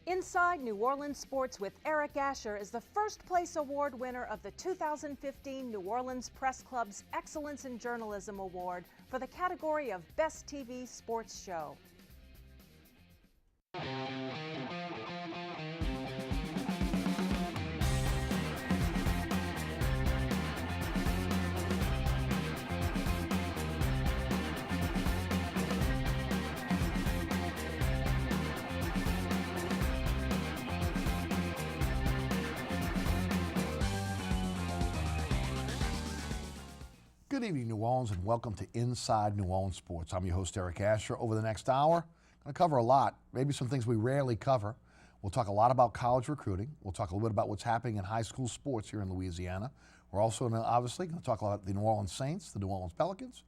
Inside New Orleans Sports with Eric Asher is the first place award winner of the 2015 New Orleans Press Club's Excellence in Journalism Award for the category of Best TV Sports Show. Good evening, New Orleans, and welcome to Inside New Orleans Sports. I'm your host, Eric Asher. Over the next hour, I'm going to cover a lot, maybe some things we rarely cover. We'll talk a lot about college recruiting. We'll talk a little bit about what's happening in high school sports here in Louisiana. We're also obviously going to talk about the New Orleans Saints, the New Orleans Pelicans.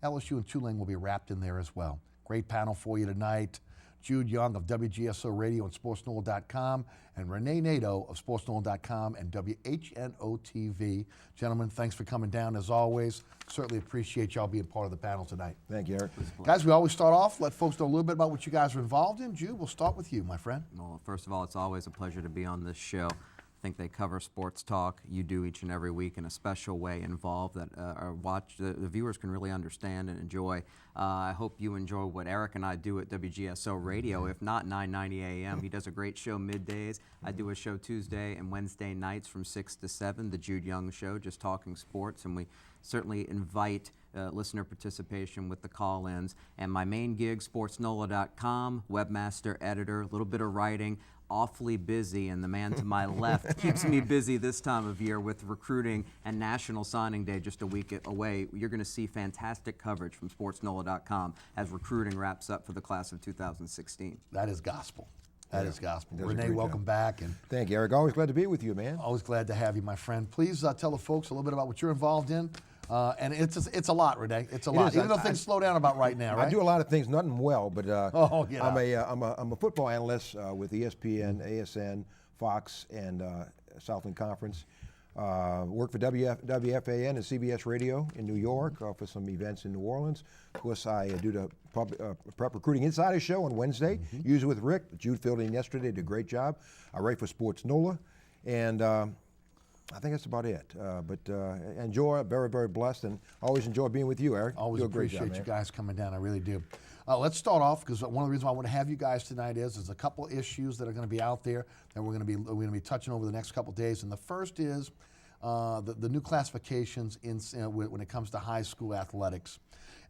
LSU and Tulane will be wrapped in there as well. Great panel for you tonight. Jude Young of WGSO Radio and SportsNola.com, and Rene Nadeau of SportsNola.com and WHNO-TV. Gentlemen, thanks for coming down as always. Certainly appreciate y'all being part of the panel tonight. Thank you, Eric. Guys, we always start off, let folks know a little bit about what you guys are involved in. Jude, we'll start with you, my friend. Well, first of all, it's always a pleasure to be on this show. I think they cover sports talk. You do each and every week in a special way involved that the viewers can really understand and enjoy. I hope you enjoy what Eric and I do at WGSO Radio. If not, 9:90 a.m. He does a great show middays. I do a show Tuesday and Wednesday nights from 6 to 7, the Jude Young Show, just talking sports, and we certainly invite listener participation with the call-ins. And my main gig, SportsNola.com, webmaster, editor, a little bit of writing, awfully busy, and the man to my left keeps me busy this time of year with recruiting and National Signing Day just a week away. You're going to see fantastic coverage from SportsNola.com as recruiting wraps up for the class of 2016. That is gospel. That is gospel. Rene, welcome back. And thank you, Eric. Always glad to be with you, man. Always glad to have you, my friend. Please tell the folks a little bit about what you're involved in. And it's a lot, Rene. It's a lot. Even though things slow down about right now, right? I do a lot of things, nothing well, but I'm a football analyst with ESPN, ASN, Fox, and Southland Conference. Work for WFAN and CBS Radio in New York for some events in New Orleans. Of course, I do the Prep Recruiting Insider Show on Wednesday, usually with Rick. Jude filled in yesterday, did a great job. I write for Sports NOLA, and I think that's about it. But enjoy, very, very blessed, and always enjoy being with you, Eric. Always appreciate you guys coming down. I really do. Let's start off, because one of the reasons why I want to have you guys tonight is there's a couple issues that are going to be out there that we're going to be touching over the next couple days. And the first is the new classifications when it comes to high school athletics.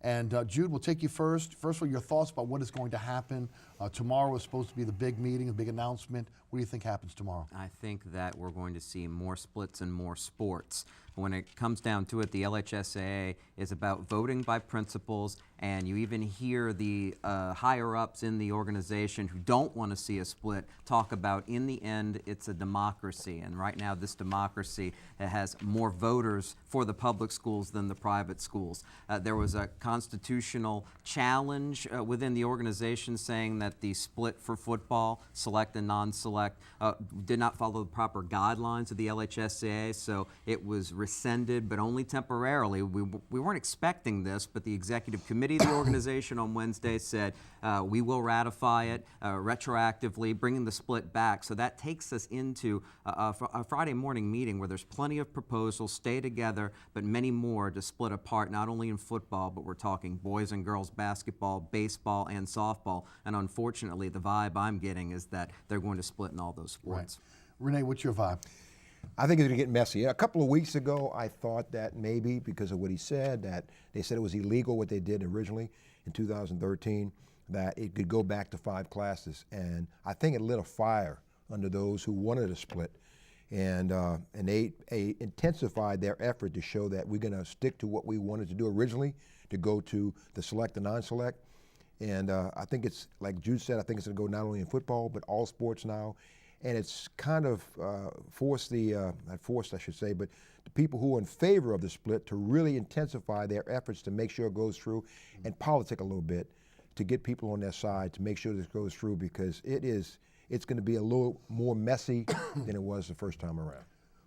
And Jude, we'll take you first. First of all, your thoughts about what is going to happen. Tomorrow is supposed to be the big meeting, the big announcement. What do you think happens tomorrow? I think that we're going to see more splits and more sports. When it comes down to it, the LHSAA is about voting by principles, and you even hear the higher-ups in the organization who don't want to see a split talk about, in the end, it's a democracy. And right now, this democracy has more voters for the public schools than the private schools. There was a constitutional challenge within the organization saying that the split for football, select and non-select, did not follow the proper guidelines of the LHSAA, so it was rescinded, but only temporarily. We weren't expecting this, but the executive committee of the organization on Wednesday said we will ratify it retroactively, bringing the split back. So that takes us into a Friday morning meeting where there's plenty of proposals, stay together, but many more to split apart, not only in football, but we're talking boys and girls basketball, baseball, and softball. And unfortunately, the vibe I'm getting is that they're going to split in all those sports. Right. Rene, what's your vibe? I think it's going to get messy. A couple of weeks ago, I thought that maybe because of what he said, that they said it was illegal what they did originally in 2013, that it could go back to 5 classes. And I think it lit a fire under those who wanted a split. And they intensified their effort to show that we're going to stick to what we wanted to do originally, to go to the select and non-select. And I think it's, like Jude said, I think it's going to go not only in football, but all sports now. And it's kind of forced not forced, I should say, but the people who are in favor of the split to really intensify their efforts to make sure it goes through and politic a little bit to get people on their side to make sure this goes through, because it's going to be a little more messy than it was the first time around.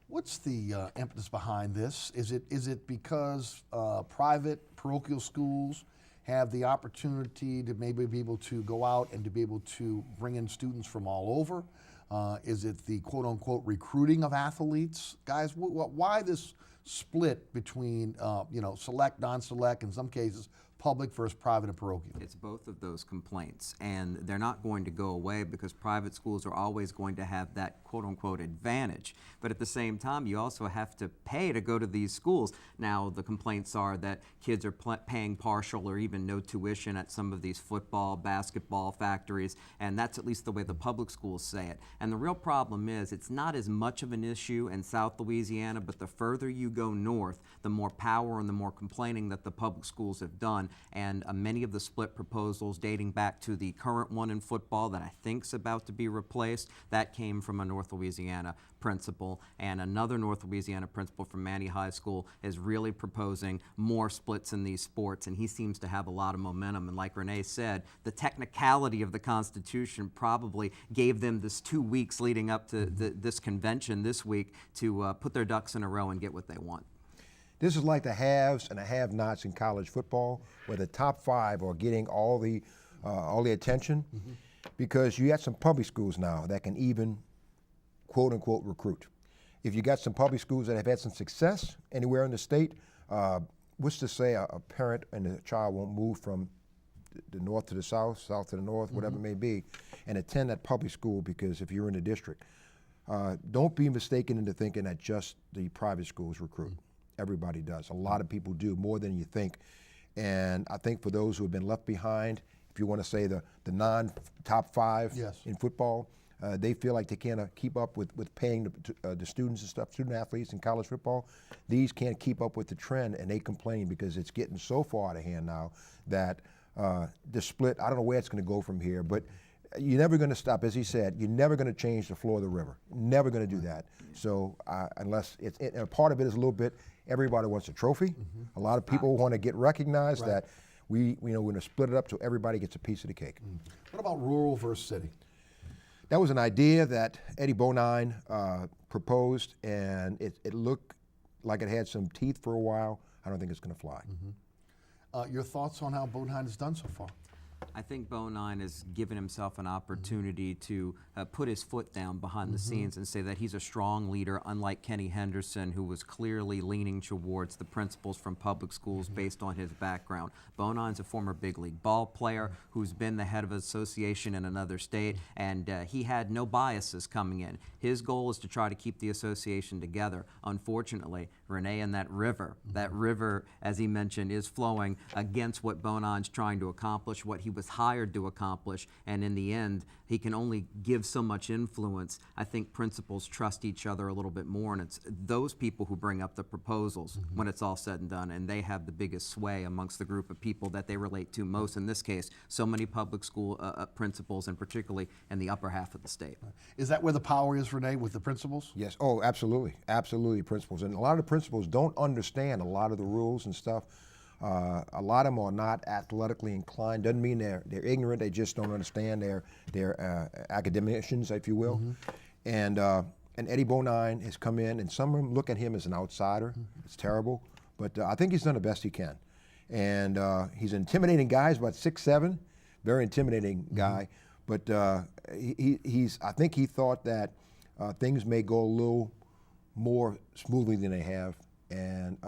What's the impetus behind this? Is it because private parochial schools have the opportunity to maybe be able to go out and to be able to bring in students from all over? Is it the quote-unquote recruiting of athletes? Guys, why this split between select, non-select, in some cases, public versus private and parochial? It's both of those complaints, and they're not going to go away because private schools are always going to have that quote-unquote advantage. But at the same time, you also have to pay to go to these schools. Now, the complaints are that kids are paying partial or even no tuition at some of these football, basketball factories, and that's at least the way the public schools say it. And the real problem is it's not as much of an issue in South Louisiana, but the further you go north, the more power and the more complaining that the public schools have done. And many of the split proposals dating back to the current one in football that I think is about to be replaced, that came from a North Louisiana principal, and another North Louisiana principal from Manny High School is really proposing more splits in these sports, and he seems to have a lot of momentum. And like Rene said, the technicality of the Constitution probably gave them this 2 weeks leading up to this convention this week to put their ducks in a row and get what they want. This is like the haves and the have-nots in college football, where the top 5 are getting all the attention, because you got some public schools now that can even quote-unquote recruit. If you got some public schools that have had some success anywhere in the state, what's to say a parent and a child won't move from the north to the south, south to the north, whatever it may be, and attend that public school? Because if you're in the district, don't be mistaken into thinking that just the private schools recruit. Everybody does. A lot of people do, more than you think. And I think for those who have been left behind, if you want to say the non-top 5 in football, they feel like they can't keep up with paying the students and stuff, student athletes in college football. These can't keep up with the trend, and they complain because it's getting so far out of hand now that the split, I don't know where it's going to go from here, but you're never going to stop. As he said, you're never going to change the flow of the river. Never going to do that. So unless a part of it is a little bit, everybody wants a trophy. A lot of people want to get recognized that we're going to split it up so everybody gets a piece of the cake. What about rural versus city? That was an idea that Eddie Bonine proposed, and it looked like it had some teeth for a while. I don't think it's going to fly. Your thoughts on how Bonine has done so far? I think Bonine has given himself an opportunity to put his foot down behind the scenes and say that he's a strong leader, unlike Kenny Henderson, who was clearly leaning towards the principals from public schools based on his background. Bonine's a former big league ball player who's been the head of an association in another state, and he had no biases coming in. His goal is to try to keep the association together. Unfortunately, Rene, and that river, as he mentioned, is flowing against what Bonine's trying to accomplish, what he was hired to accomplish, and in the end, he can only give so much influence. I think principals trust each other a little bit more, and it's those people who bring up the proposals when it's all said and done, and they have the biggest sway amongst the group of people that they relate to most. In this case, so many public school principals, and particularly in the upper half of the state. Is that where the power is, Rene, with the principals? Yes. Oh, absolutely. Absolutely, principals. And a lot of the principals don't understand a lot of the rules and stuff. A lot of them are not athletically inclined. Doesn't mean they're ignorant. They just don't understand. They're academicians, if you will. And Eddie Bonine has come in, and some of them look at him as an outsider. It's terrible, but I think he's done the best he can. And he's an intimidating guy. He's about 6'7", very intimidating guy. But I think he thought that things may go a little more smoothly than they have. And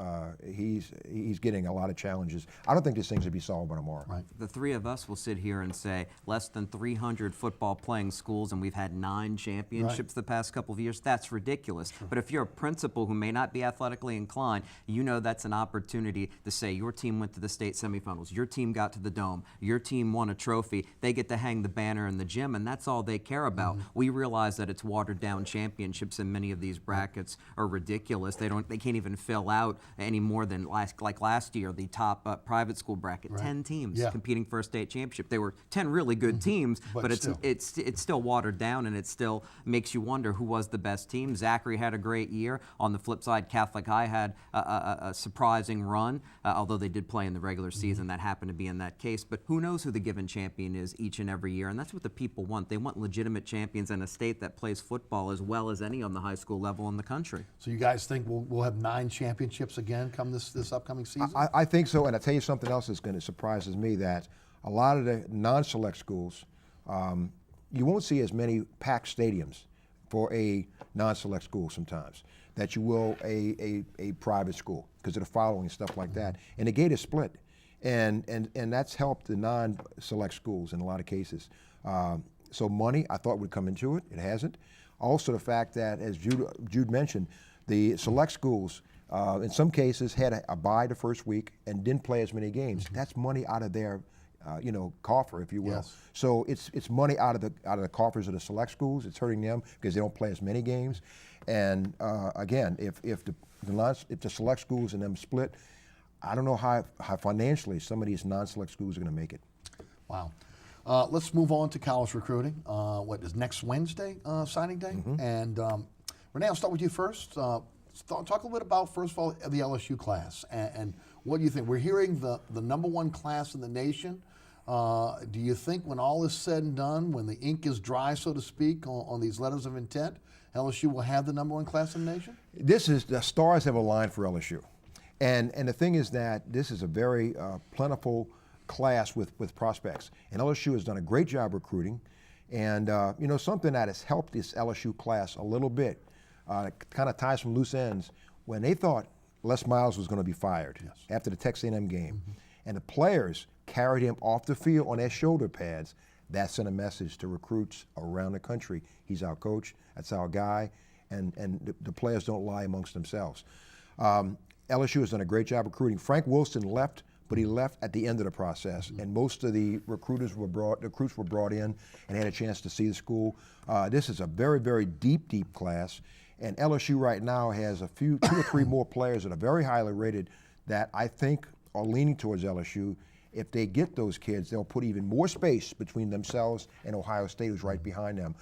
he's getting a lot of challenges. I don't think this thing's going to be solved by tomorrow. Right. The three of us will sit here and say less than 300 football playing schools, and we've had 9 championships the past couple of years. That's ridiculous. But if you're a principal who may not be athletically inclined, you know that's an opportunity to say your team went to the state semifinals, your team got to the Dome, your team won a trophy. They get to hang the banner in the gym, and that's all they care about. We realize that it's watered down championships, and many of these brackets are ridiculous. They can't even fill out any more than like last year, the top private school bracket, 10 teams competing for a state championship. There were 10 really good teams, but it's still watered down, and it still makes you wonder who was the best team. Zachary had a great year. On the flip side, Catholic High had a surprising run, although they did play in the regular season. That happened to be in that case. But who knows who the given champion is each and every year, and that's what the people want. They want legitimate champions in a state that plays football as well as any on the high school level in the country. So you guys think we'll have 9 championships again come this upcoming season? I think so, and I tell you something else that's going to surprises me, that a lot of the non-select schools, you won't see as many packed stadiums for a non-select school sometimes that you will a private school because of the following and stuff like that. And the gate is split, and that's helped the non-select schools in a lot of cases. So money, I thought, would come into it. It hasn't. Also, the fact that, as Jude mentioned, the select schools, in some cases, had a bye the first week and didn't play as many games. That's money out of their, coffer, if you will. Yes. So it's money out of the coffers of the select schools. It's hurting them because they don't play as many games. And again, if the select schools and them split, I don't know how financially some of these non-select schools are going to make it. Wow. Let's move on to college recruiting. What is next Wednesday, signing day? And Rene, I'll start with you first. Talk a little bit about, first of all, the LSU class and what do you think? We're hearing the #1 class in the nation. Do you think when all is said and done, when the ink is dry, so to speak, on these letters of intent, LSU will have the #1 class in the nation? The stars have aligned for LSU. And the thing is that this is a very plentiful class with prospects. And LSU has done a great job recruiting. And, something that has helped this LSU class a little bit, kind of ties some loose ends, when they thought Les Miles was going to be fired after the Texas A&M game. And the players carried him off the field on their shoulder pads. That sent a message to recruits around the country. He's our coach. That's our guy. And the players don't lie amongst themselves. LSU has done a great job recruiting. Frank Wilson left, but he left at the end of the process, and most of the recruits were brought in and had a chance to see the school. This is a very, very deep class, and LSU right now has two or three more players that are very highly rated that I think are leaning towards LSU. If they get those kids, they'll put even more space between themselves and Ohio State, who's right behind them.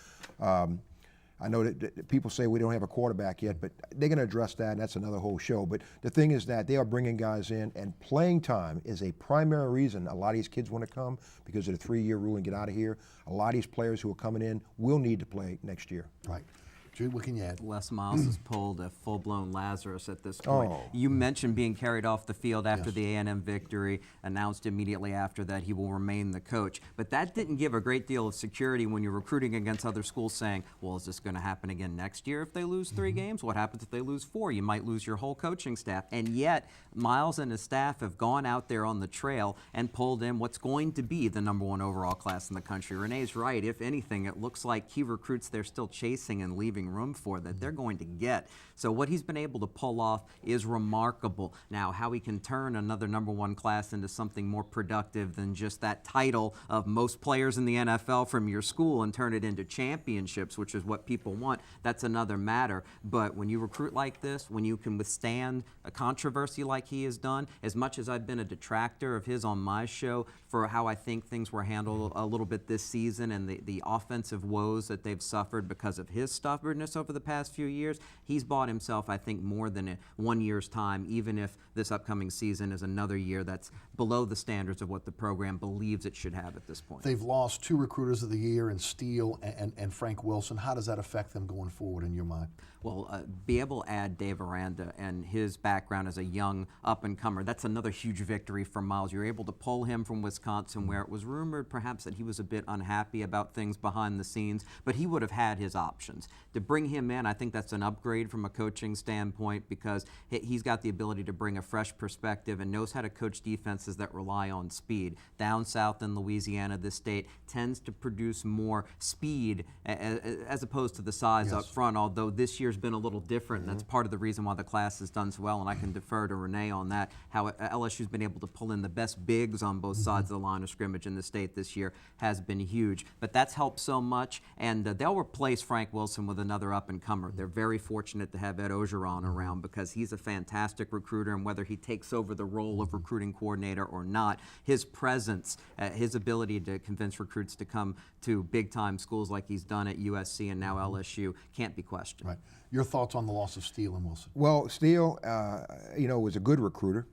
I know that people say we don't have a quarterback yet, but they're going to address that, and that's another whole show. But the thing is that they are bringing guys in, and playing time is a primary reason a lot of these kids want to come because of the 3-year rule and get out of here. A lot of these players who are coming in will need to play next year. Right. Jude, what can you add? Les Miles has pulled a full-blown Lazarus at this point. Oh. You mentioned being carried off the field after the A&M victory, announced immediately after that he will remain the coach. But that didn't give a great deal of security when you're recruiting against other schools saying, well, is this going to happen again next year if they lose 3 games? What happens if they lose 4? You might lose your whole coaching staff. And yet, Miles and his staff have gone out there on the trail and pulled in what's going to be the #1 overall class in the country. Renee's right. If anything, it looks like key recruits they're still chasing and leaving room for that they're going to get. So what he's been able to pull off is remarkable. Now, how he can turn another #1 class into something more productive than just that title of most players in the NFL from your school and turn it into championships, which is what people want, that's another matter. But when you recruit like this, when you can withstand a controversy like he has done, as much as I've been a detractor of his on my show for how I think things were handled a little bit this season and the offensive woes that they've suffered because of his stubbornness over the past few years, he's bought himself, I think, more than 1 year's time, even if this upcoming season is another year that's below the standards of what the program believes it should have at this point. They've lost 2 recruiters of the year in Steele and Frank Wilson. How does that affect them going forward in your mind? Well, be able to add Dave Aranda and his background as a young up-and-comer, that's another huge victory for Miles. You're able to pull him from Wisconsin, where it was rumored perhaps that he was a bit unhappy about things behind the scenes, but he would have had his options. To bring him in, I think that's an upgrade from a coaching standpoint because he's got the ability to bring a fresh perspective and knows how to coach defenses that rely on speed. Down south in Louisiana, this state tends to produce more speed as opposed to the size up front, although this year's been a little different, and that's part of the reason why the class has done so well, and I can defer to Rene on that, how LSU's been able to pull in the best bigs on both sides of the line of scrimmage in the state this year has been huge. But that's helped so much, and they'll replace Frank Wilson with another up-and-comer. They're very fortunate to have Ed Ogeron around because he's a fantastic recruiter, and whether he takes over the role of recruiting coordinator or not, his presence, his ability to convince recruits to come to big-time schools like he's done at USC and now LSU can't be questioned. Right. Your thoughts on the loss of Steele and Wilson? Well, Steele, was a good recruiter,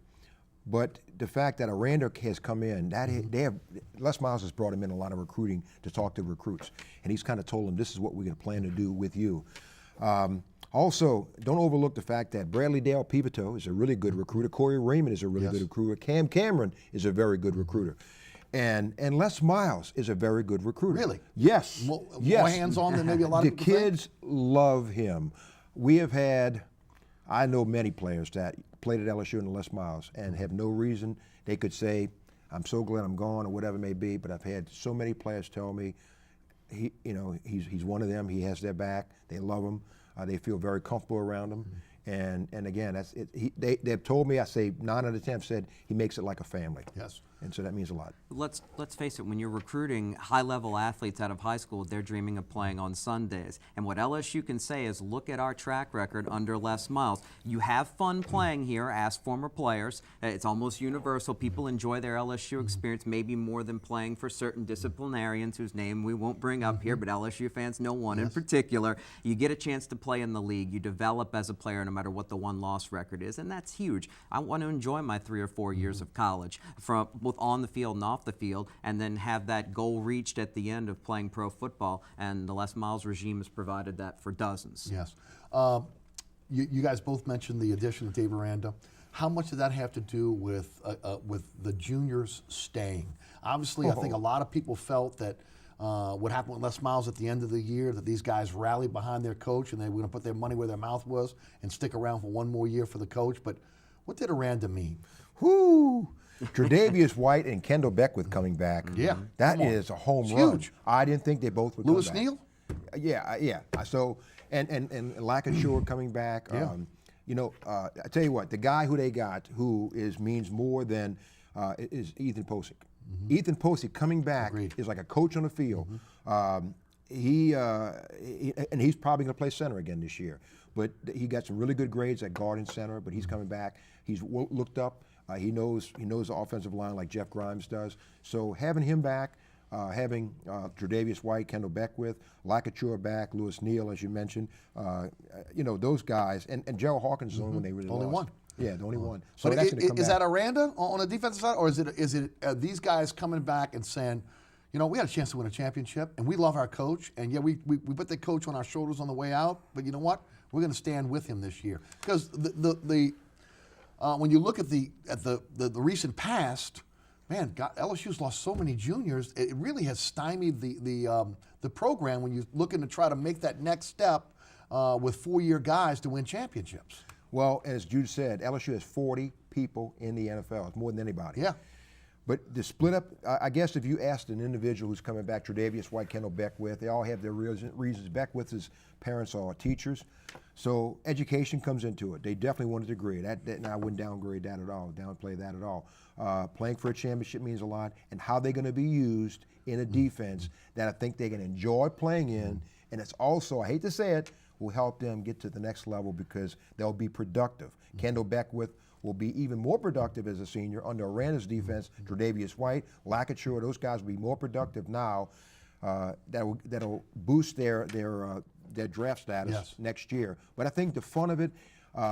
but the fact that Aranda has come in, Les Miles has brought him in a lot of recruiting to talk to recruits, and he's kind of told them, this is what we're going to plan to do with you. Also, don't overlook the fact that Bradley Dale Pivito is a really good recruiter. Corey Raymond is a really good recruiter. Cam Cameron is a very good recruiter. And Les Miles is a very good recruiter. Really? Yes. More yes. hands-on than maybe a lot the of people think? kids love him. We have had, I know many players that played at LSU and Les Miles and have no reason they could say, I'm so glad I'm gone or whatever it may be, but I've had so many players tell me he's one of them. He has their back. They love him. They feel very comfortable around him. And again, that's it. They've told me, I say 9 out of 10 have said he makes it like a family. Yes. And so that means a lot. Let's face it, when you're recruiting high-level athletes out of high school, they're dreaming of playing on Sundays. And what LSU can say is, look at our track record under Les Miles. You have fun playing here, ask former players. It's almost universal. People enjoy their LSU experience maybe more than playing for certain disciplinarians whose name we won't bring up here, but LSU fans know one in particular. You get a chance to play in the league. You develop as a player no matter what the won-loss record is, and that's huge. I want to enjoy my 3 or 4 years of college, from both on the field and off the field, and then have that goal reached at the end of playing pro football, and the Les Miles regime has provided that for dozens. Yes. You guys both mentioned the addition of Dave Aranda. How much did that have to do with the juniors staying? Obviously, I think a lot of people felt that what happened with Les Miles at the end of the year, that these guys rallied behind their coach and they were going to put their money where their mouth was and stick around for one more year for the coach. But what did Aranda mean? Whoo! Tre'Davious White and Kendall Beckwith coming back. Yeah. That is a home run. Huge. I didn't think they both would come Lewis back. Neal? Yeah. So, and Lancashire coming back. Yeah. I tell you what, the guy who they got who means more than is Ethan Posick. Ethan Posick coming back is like a coach on the field. And he's probably going to play center again this year. But he got some really good grades at guard and center. But he's coming back. He's looked up. He knows the offensive line like Jeff Grimes does. So having him back, having Tre'Davious White, Kendall Beckwith, Lancashire back, Lewis Neal, as you mentioned, those guys, and Gerald Hawkins is the only one they really Only lost. one. Yeah, the only one. So But that's going to come is back. that Aranda on the defensive side, or is it these guys coming back and saying, we had a chance to win a championship, and we love our coach, and yeah, we put the coach on our shoulders on the way out, but you know what? We're going to stand with him this year because when you look at the recent past, man, LSU's lost so many juniors. It really has stymied the program when you're looking to try to make that next step with 4-year guys to win championships. Well, as Jude said, LSU has 40 people in the NFL. It's more than anybody. Yeah. But the split up, I guess if you asked an individual who's coming back, Tre'Davious White, Kendall Beckwith, they all have their reasons. Beckwith's parents are teachers. So education comes into it. They definitely want a degree. And I wouldn't downplay that at all. Playing for a championship means a lot, and how they're going to be used in a defense that I think they can enjoy playing in. And it's also, I hate to say it, will help them get to the next level because they'll be productive. Kendall Beckwith will be even more productive as a senior under Aranda's defense. Tre'Davious White, Lancashire, those guys will be more productive now. That'll boost their draft status next year. But I think the fun of it,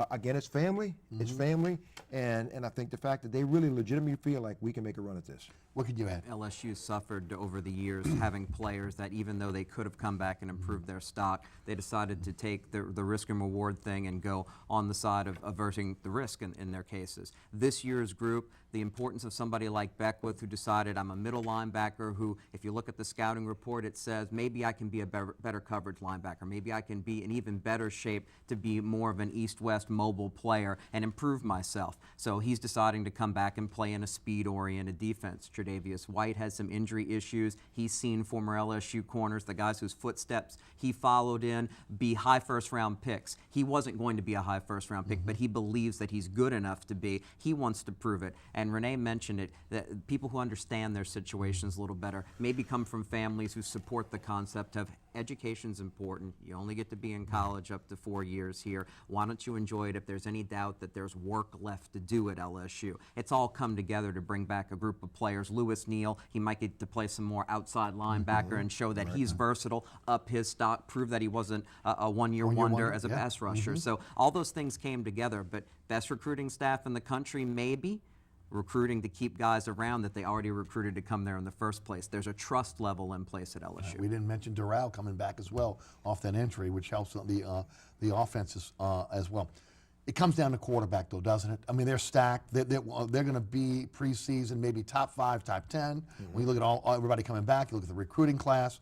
again, it's family. It's family, and I think the fact that they really legitimately feel like we can make a run at this. What could you add? LSU suffered over the years having players that even though they could have come back and improved their stock, they decided to take the risk and reward thing and go on the side of averting the risk in their cases. This year's group, the importance of somebody like Beckwith who decided I'm a middle linebacker who, if you look at the scouting report, it says maybe I can be a better coverage linebacker. Maybe I can be in even better shape to be more of an east-west mobile player and improve myself. So he's deciding to come back and play in a speed-oriented defense. Tre'Davious White has some injury issues. He's seen former LSU corners, the guys whose footsteps he followed in, be high first-round picks. He wasn't going to be a high first-round pick, but he believes that he's good enough to be. He wants to prove it. And Rene mentioned it, that people who understand their situations a little better maybe come from families who support the concept of education's important. You only get to be in college up to 4 years here. Why don't you enjoy it if there's any doubt that there's work left to do at LSU? It's all come together to bring back a group of players. Lewis Neal, he might get to play some more outside linebacker and show that he's versatile, up his stock, prove that he wasn't a one-year wonder as a pass rusher. So all those things came together, but best recruiting staff in the country, maybe. recruiting to keep guys around that they already recruited to come there in the first place. There's a trust level in place at LSU. We didn't mention Doral coming back as well off that injury, which helps the offenses as well. It comes down to quarterback, though, doesn't it? I mean, they're stacked. They're going to be preseason, maybe top 5, top 10. When you look at everybody coming back, you look at the recruiting class.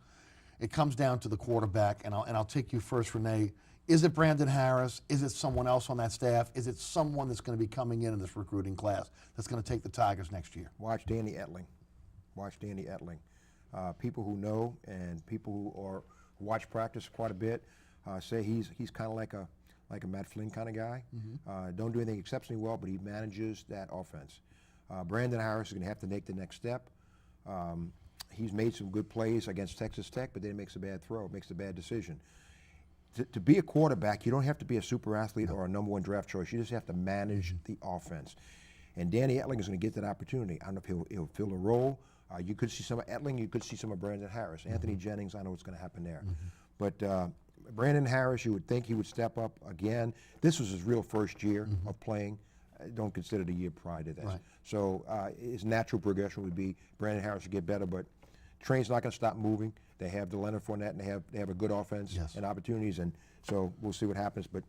It comes down to the quarterback, and I'll take you first, Rene. Is it Brandon Harris? Is it someone else on that staff? Is it someone that's going to be coming in this recruiting class that's going to take the Tigers next year? Watch Danny Etling. Watch Danny Etling. People who know and people who watch practice quite a bit say he's kind of like a Matt Flynn kind of guy. Don't do anything exceptionally well, but he manages that offense. Brandon Harris is going to have to make the next step. He's made some good plays against Texas Tech, but then he makes a bad throw, makes a bad decision. To be a quarterback, you don't have to be a super athlete or a #1 draft choice. You just have to manage the offense. And Danny Etling is going to get that opportunity. I don't know if he'll fill a role. You could see some of Etling. You could see some of Brandon Harris. Anthony Jennings, I know what's going to happen there. But Brandon Harris, you would think he would step up again. This was his real first year of playing. Don't consider the year prior to this. So his natural progression would be Brandon Harris would get better, but train's not going to stop moving. They have the Leonard Fournette, and they have a good offense and opportunities, and so we'll see what happens. But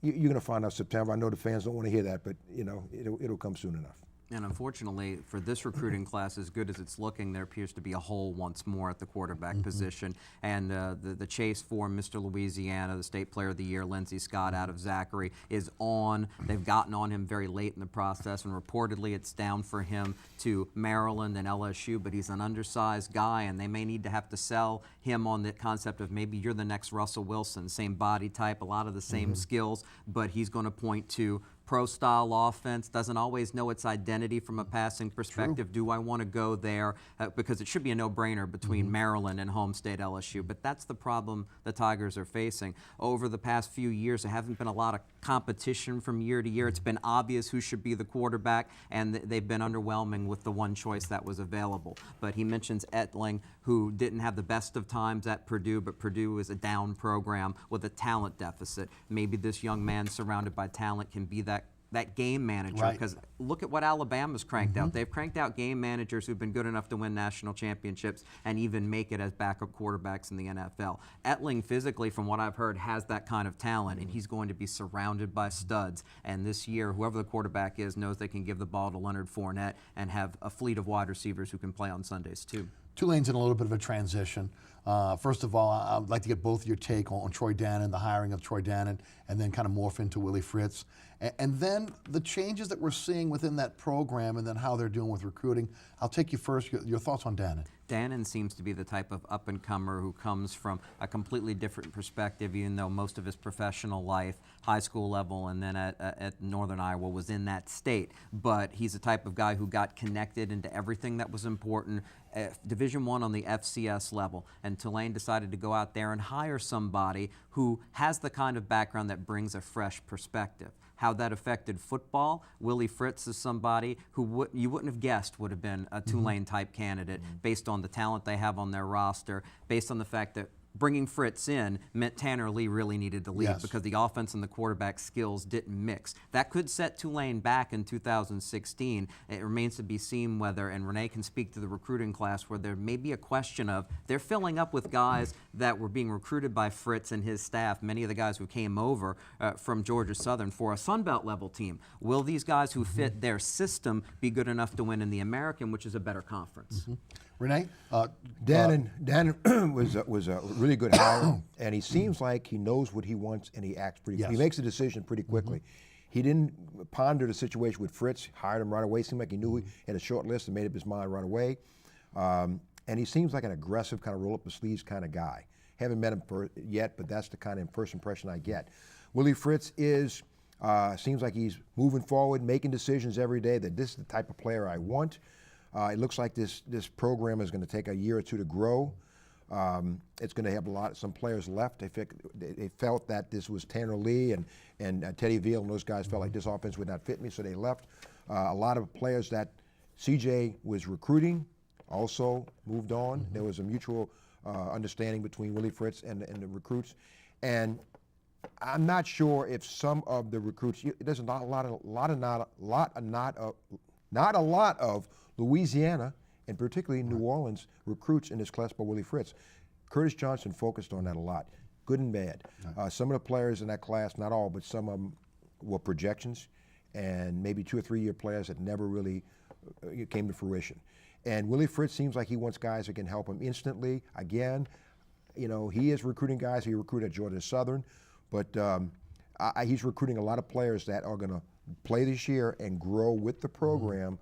you're going to find out September. I know the fans don't want to hear that, but you know it'll come soon enough. And unfortunately, for this recruiting class, as good as it's looking, there appears to be a hole once more at the quarterback position. And the chase for Mr. Louisiana, the State Player of the Year, Lindsey Scott out of Zachary, is on. They've gotten on him very late in the process, and reportedly it's down for him to Maryland and LSU, but he's an undersized guy, and they may need to have to sell him on the concept of maybe you're the next Russell Wilson, same body type, a lot of the same skills, but he's going to point to pro-style offense, doesn't always know its identity from a passing perspective. Do I want to go there? Because it should be a no-brainer between Maryland and home state LSU, but that's the problem the Tigers are facing. Over the past few years, there hasn't been a lot of competition from year to year. It's been obvious who should be the quarterback, and they've been underwhelming with the one choice that was available. But he mentions Etling, who didn't have the best of times at Purdue, but Purdue is a down program with a talent deficit. Maybe this young man surrounded by talent can be that game manager, because look at what Alabama's cranked out. They've cranked out game managers who've been good enough to win national championships and even make it as backup quarterbacks in the NFL. Etling, physically, from what I've heard, has that kind of talent, and he's going to be surrounded by studs. And this year, whoever the quarterback is knows they can give the ball to Leonard Fournette and have a fleet of wide receivers who can play on Sundays too. Tulane's in a little bit of a transition. First of all, I'd like to get both your take on Troy Dannon, the hiring of Troy Dannon, and then kind of morph into Willie Fritz. And then the changes that we're seeing within that program and then how they're doing with recruiting. I'll take you first, your thoughts on Dannon. Dannon seems to be the type of up-and-comer who comes from a completely different perspective, even though most of his professional life, high school level and then at Northern Iowa, was in that state. But he's the type of guy who got connected into everything that was important, Division I on the FCS level. And Tulane decided to go out there and hire somebody who has the kind of background that brings a fresh perspective. How that affected football, Willie Fritz is somebody who you wouldn't have guessed would have been a Tulane-type candidate based on the talent they have on their roster, based on the fact that bringing Fritz in meant Tanner Lee really needed to leave because the offense and the quarterback skills didn't mix. That could set Tulane back in 2016. It remains to be seen whether, and Rene can speak to the recruiting class, where there may be a question of they're filling up with guys that were being recruited by Fritz and his staff, many of the guys who came over from Georgia Southern for a Sun Belt level team. Will these guys who fit their system be good enough to win in the American, which is a better conference? Rene? Dannon was a really good hire, and he seems like he knows what he wants, and he acts pretty. He makes a decision pretty quickly. He didn't ponder the situation with Fritz, hired him right away. Seemed like he knew he had a short list and made up his mind right away. And he seems like an aggressive, kind of roll up the sleeves kind of guy. Haven't met him yet, but that's the kind of first impression I get. Willie Fritz seems like he's moving forward, making decisions every day, that this is the type of player I want. It looks like this program is going to take a year or two to grow. It's going to have some players left. They felt that this was Tanner Lee and Teddy Veal, and those guys felt like this offense would not fit me, so they left. A lot of players that CJ was recruiting also moved on. There was a mutual understanding between Willie Fritz and the recruits, and I'm not sure if some of the recruits. There's not a lot of not a lot of Louisiana and particularly New Orleans recruits in this class by Willie Fritz. Curtis Johnson focused on that a lot, good and bad. Some of the players in that class, not all, but some of them were projections and maybe 2 or 3 year players that never really came to fruition. And Willie Fritz seems like he wants guys that can help him instantly. Again, you know, he is recruiting guys. He recruited at Georgia Southern, but he's recruiting a lot of players that are going to play this year and grow with the program.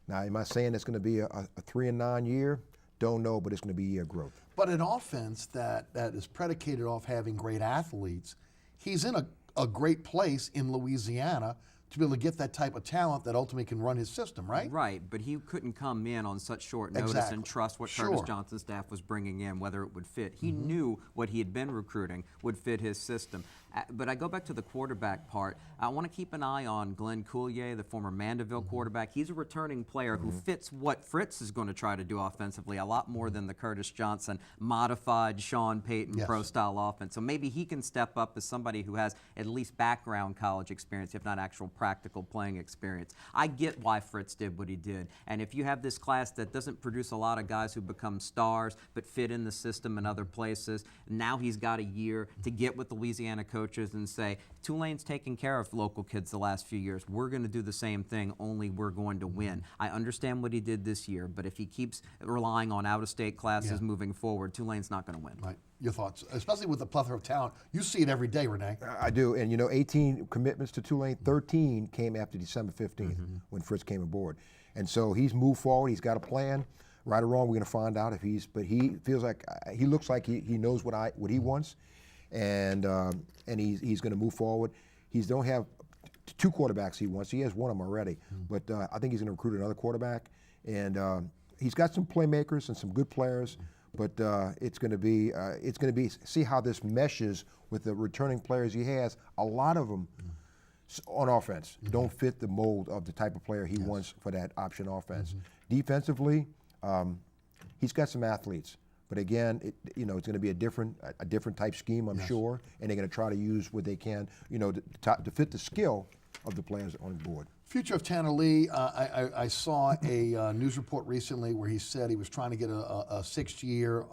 Now, am I saying it's going to be a 3 and 9 year? Don't know, but it's going to be year growth. But an offense that is predicated off having great athletes, he's in a great place in Louisiana to be able to get that type of talent that ultimately can run his system, right? Right, but he couldn't come in on such short notice and trust what Curtis Johnson's staff was bringing in, whether it would fit. He knew what he had been recruiting would fit his system. But I go back to the quarterback part. I want to keep an eye on Glenn Coulier, the former Mandeville quarterback. He's a returning player who fits what Fritz is going to try to do offensively a lot more than the Curtis Johnson modified Sean Payton pro-style offense. So maybe he can step up as somebody who has at least background college experience, if not actual practical playing experience. I get why Fritz did what he did. And if you have this class that doesn't produce a lot of guys who become stars but fit in the system in other places, now he's got a year to get with the Louisiana coaches and say, Tulane's taken care of local kids the last few years. We're going to do the same thing, only we're going to win. I understand what he did this year, but if he keeps relying on out-of-state classes moving forward, Tulane's not going to win. Right. Your thoughts, especially with the plethora of talent. You see it every day, Rene. I do, and you know, 18 commitments to Tulane, 13 came after December 15th when Fritz came aboard. And so he's moved forward, he's got a plan. Right or wrong, we're going to find out if but he feels like, he looks like he knows what he wants. And he's going to move forward. He don't have 2 quarterbacks he wants. He has one of them already. But I think he's going to recruit another quarterback. And he's got some playmakers and some good players. But it's going to be see how this meshes with the returning players he has. A lot of them on offense don't fit the mold of the type of player he wants for that option offense. Defensively, he's got some athletes. But again, it's going to be a different type scheme, I'm sure, and they're going to try to use what they can, to fit the skill of the players on board. Future of Tanner Lee, I saw a news report recently where he said he was trying to get a 6th year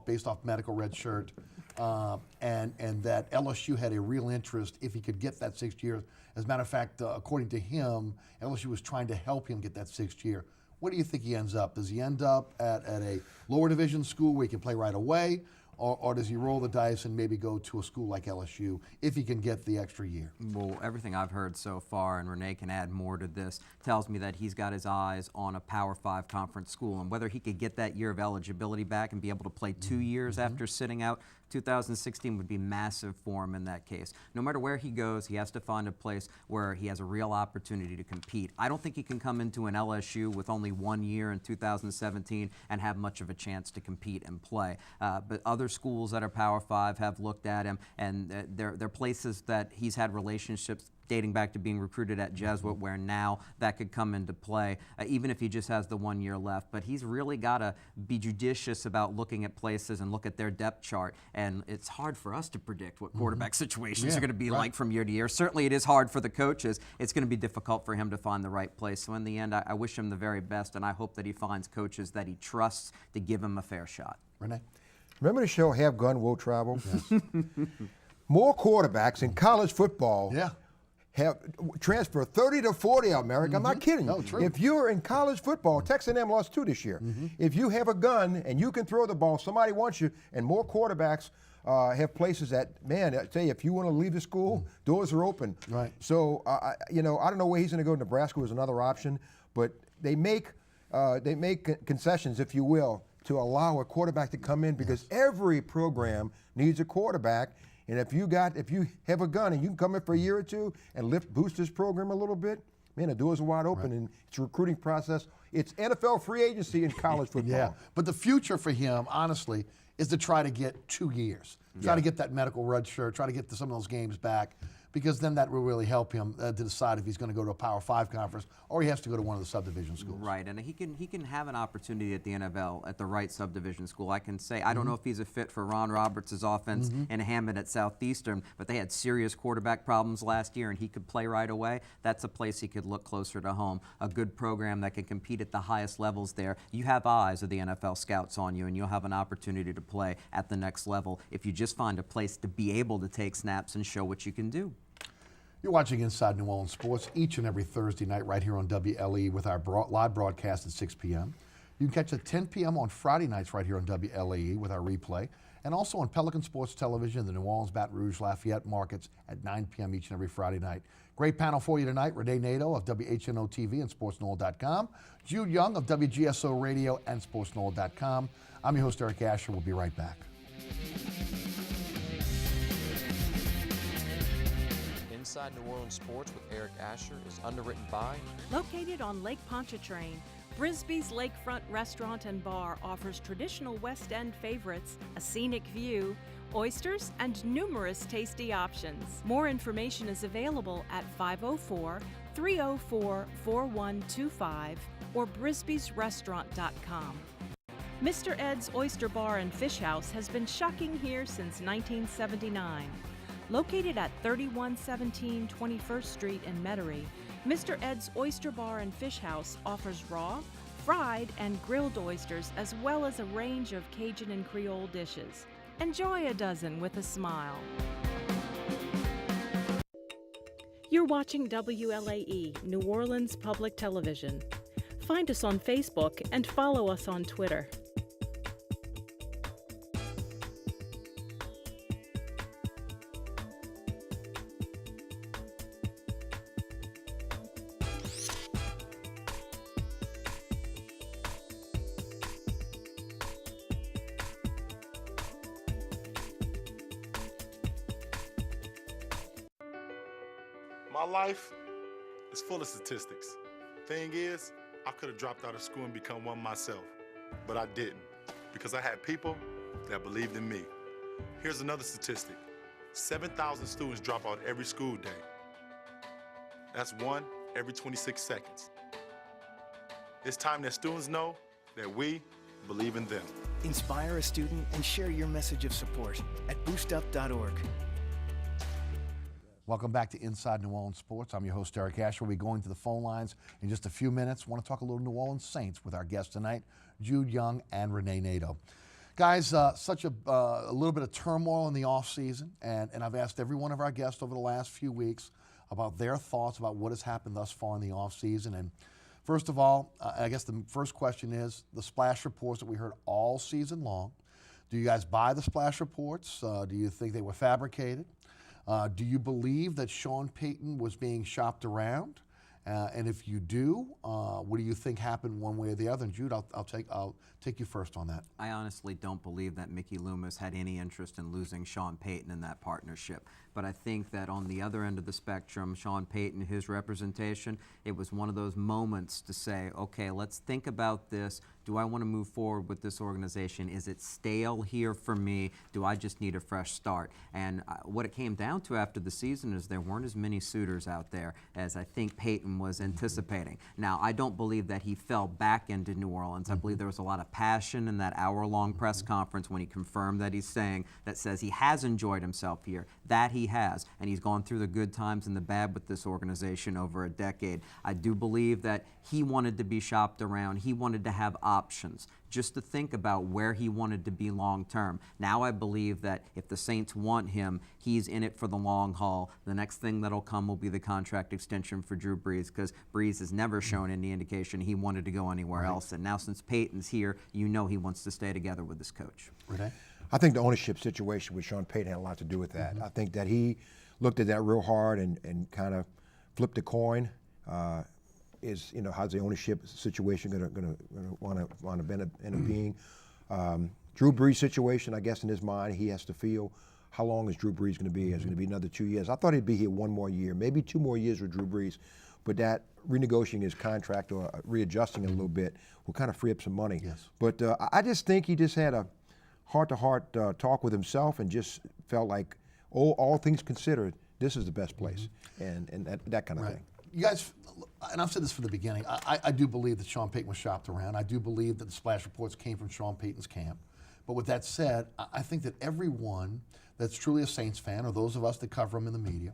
based off medical red shirt, and that LSU had a real interest if he could get that 6th year. As a matter of fact, according to him, LSU was trying to help him get that 6th year. Where do you think he ends up? Does he end up at a lower division school where he can play right away? Or does he roll the dice and maybe go to a school like LSU if he can get the extra year? Well, everything I've heard so far, and Rene can add more to this, tells me that he's got his eyes on a Power 5 conference school. And whether he could get that year of eligibility back and be able to play 2 years after sitting out 2016 would be massive for him in that case. No matter where he goes, he has to find a place where he has a real opportunity to compete. I don't think he can come into an LSU with only 1 year in 2017 and have much of a chance to compete and play. But other schools that are Power 5 have looked at him, and they're places that he's had relationships dating back to being recruited at Jesuit, where now that could come into play, even if he just has the 1 year left. But he's really got to be judicious about looking at places and look at their depth chart. And it's hard for us to predict what quarterback situations are going to be like from year to year. Certainly it is hard for the coaches. It's going to be difficult for him to find the right place. So in the end, I wish him the very best, and I hope that he finds coaches that he trusts to give him a fair shot. Rene? Remember the show Have Gun, Will Travel? Yes. More quarterbacks in college football have transfer 30 to 40, America. I'm not kidding. No, true. If you're in college football, Texas A&M lost 2 this year. If you have a gun and you can throw the ball, somebody wants you, and more quarterbacks have places that, man, I tell you, if you want to leave the school, doors are open. Right. So, I don't know where he's going to go. Nebraska was another option, but they make concessions, if you will, to allow a quarterback to come in because every program needs a quarterback. And if you have a gun and you can come in for a year or 2 and boost this program a little bit, man, the doors are wide open, and it's a recruiting process. It's NFL free agency in college football. Yeah, but the future for him, honestly, is to try to get 2 years. Try to get that medical red shirt, try to get some of those games back. because then that will really help him to decide if he's going to go to a Power 5 conference or he has to go to one of the subdivision schools. Right, and he can have an opportunity at the NFL at the right subdivision school. I can say, I don't know if he's a fit for Ron Roberts' offense in Hammond at Southeastern, but they had serious quarterback problems last year and he could play right away. That's a place he could look closer to home. A good program that can compete at the highest levels there. You have eyes of the NFL scouts on you and you'll have an opportunity to play at the next level if you just find a place to be able to take snaps and show what you can do. You're watching Inside New Orleans Sports each and every Thursday night right here on WLE with our live broadcast at 6 p.m. You can catch at 10 p.m. on Friday nights right here on WLE with our replay, and also on Pelican Sports Television, the New Orleans, Baton Rouge, Lafayette markets at 9 p.m. each and every Friday night. Great panel for you tonight. Rene Nadeau of WHNO-TV and SportsNoel.com. Jude Young of WGSO Radio and SportsNoel.com. I'm your host, Eric Asher. We'll be right back. Inside New Orleans Sports with Eric Asher is underwritten by... Located on Lake Pontchartrain, Brisbee's Lakefront Restaurant and Bar offers traditional West End favorites, a scenic view, oysters, and numerous tasty options. More information is available at 504-304-4125 or brisbeesrestaurant.com. Mr. Ed's Oyster Bar and Fish House has been shucking here since 1979. Located at 3117 21st Street in Metairie, Mr. Ed's Oyster Bar and Fish House offers raw, fried, and grilled oysters as well as a range of Cajun and Creole dishes. Enjoy a dozen with a smile. You're watching WLAE, New Orleans Public Television. Find us on Facebook and follow us on Twitter. My life is full of statistics. Thing is, I could have dropped out of school and become one myself, but I didn't because I had people that believed in me. Here's another statistic. 7,000 students drop out every school day. That's one every 26 seconds. It's time that students know that we believe in them. Inspire a student and share your message of support at boostup.org. Welcome back to Inside New Orleans Sports. I'm your host, Eric Asher. We'll be going to the phone lines in just a few minutes. I want to talk a little New Orleans Saints with our guests tonight, Jude Young and Rene Nadeau. Guys, such a little bit of turmoil in the offseason, and I've asked every one of our guests over the last few weeks about their thoughts about what has happened thus far in the offseason. And first of all, I guess the first question is the splash reports that we heard all season long. Do you guys buy the splash reports? Do you think they were fabricated? Do you believe that Sean Payton was being shopped around? And if you do, what do you think happened one way or the other? And Jude, I'll take you first on that. I honestly don't believe that Mickey Loomis had any interest in losing Sean Payton in that partnership. But I think that on the other end of the spectrum, Sean Payton, his representation, it was one of those moments to say, okay, let's think about this. Do I want to move forward with this organization? Is it stale here for me? Do I just need a fresh start? And what it came down to after the season is there weren't as many suitors out there as I think Payton was anticipating. Now, I don't believe that he fell back into New Orleans. I believe there was a lot of passion in that hour-long press conference when he confirmed that he's saying, that says he has enjoyed himself here, that he has, and he's gone through the good times and the bad with this organization over a decade. I do believe that he wanted to be shopped around. He wanted to have options, just to think about where he wanted to be long term. Now I believe that if the Saints want him, he's in it for the long haul. The next thing that'll come will be the contract extension for Drew Brees, because Brees has never shown any indication he wanted to go anywhere else. And now since Payton's here, you know he wants to stay together with his coach. Rene? I think the ownership situation with Sean Payton had a lot to do with that. I think that he looked at that real hard and kind of flipped a coin. How's the ownership situation going to want to end up being? Drew Brees' situation, I guess in his mind, he has to feel how long is Drew Brees going to be? Is it going to be another 2 years? I thought he'd be here 1 more year, maybe 2 more years with Drew Brees, but that renegotiating his contract or readjusting it a little bit will kind of free up some money. Yes. But I just think he just had a heart-to-heart talk with himself and just felt like, all things considered, this is the best place, and that kind of thing. You guys, and I've said this from the beginning, I do believe that Sean Payton was shopped around. I do believe that the splash reports came from Sean Payton's camp. But with that said, I think that everyone that's truly a Saints fan, or those of us that cover them in the media,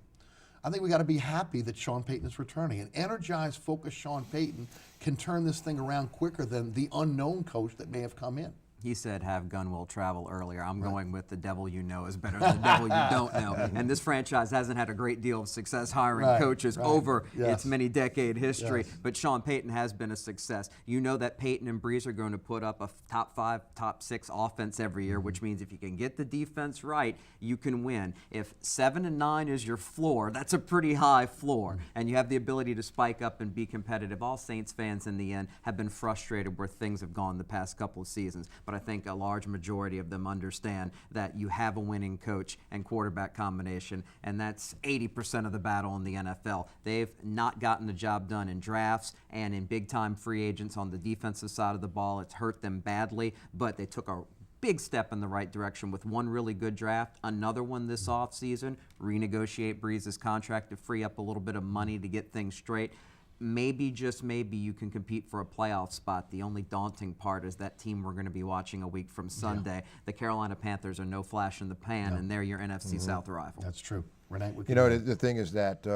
I think we got to be happy that Sean Payton is returning. An energized, focused Sean Payton can turn this thing around quicker than the unknown coach that may have come in. He said, have gun will travel earlier. I'm going with the devil you know is better than the devil you don't know. And this franchise hasn't had a great deal of success hiring coaches over its many decade history, but Sean Payton has been a success. You know that Payton and Breeze are going to put up a top 5, top 6 offense every year, which means if you can get the defense right, you can win. If 7-9 is your floor, that's a pretty high floor, and you have the ability to spike up and be competitive. All Saints fans in the end have been frustrated where things have gone the past couple of seasons. But I think a large majority of them understand that you have a winning coach and quarterback combination, and that's 80% of the battle in the NFL. They've not gotten the job done in drafts and in big-time free agents on the defensive side of the ball. It's hurt them badly, but they took a big step in the right direction with one really good draft, another one this offseason, renegotiate Breeze's contract to free up a little bit of money to get things straight. Maybe, just maybe, you can compete for a playoff spot. The only daunting part is that team we're going to be watching a week from Sunday. The Carolina Panthers are no flash in the pan, and they're your NFC South rival. That's true. Rene, you know, the thing is that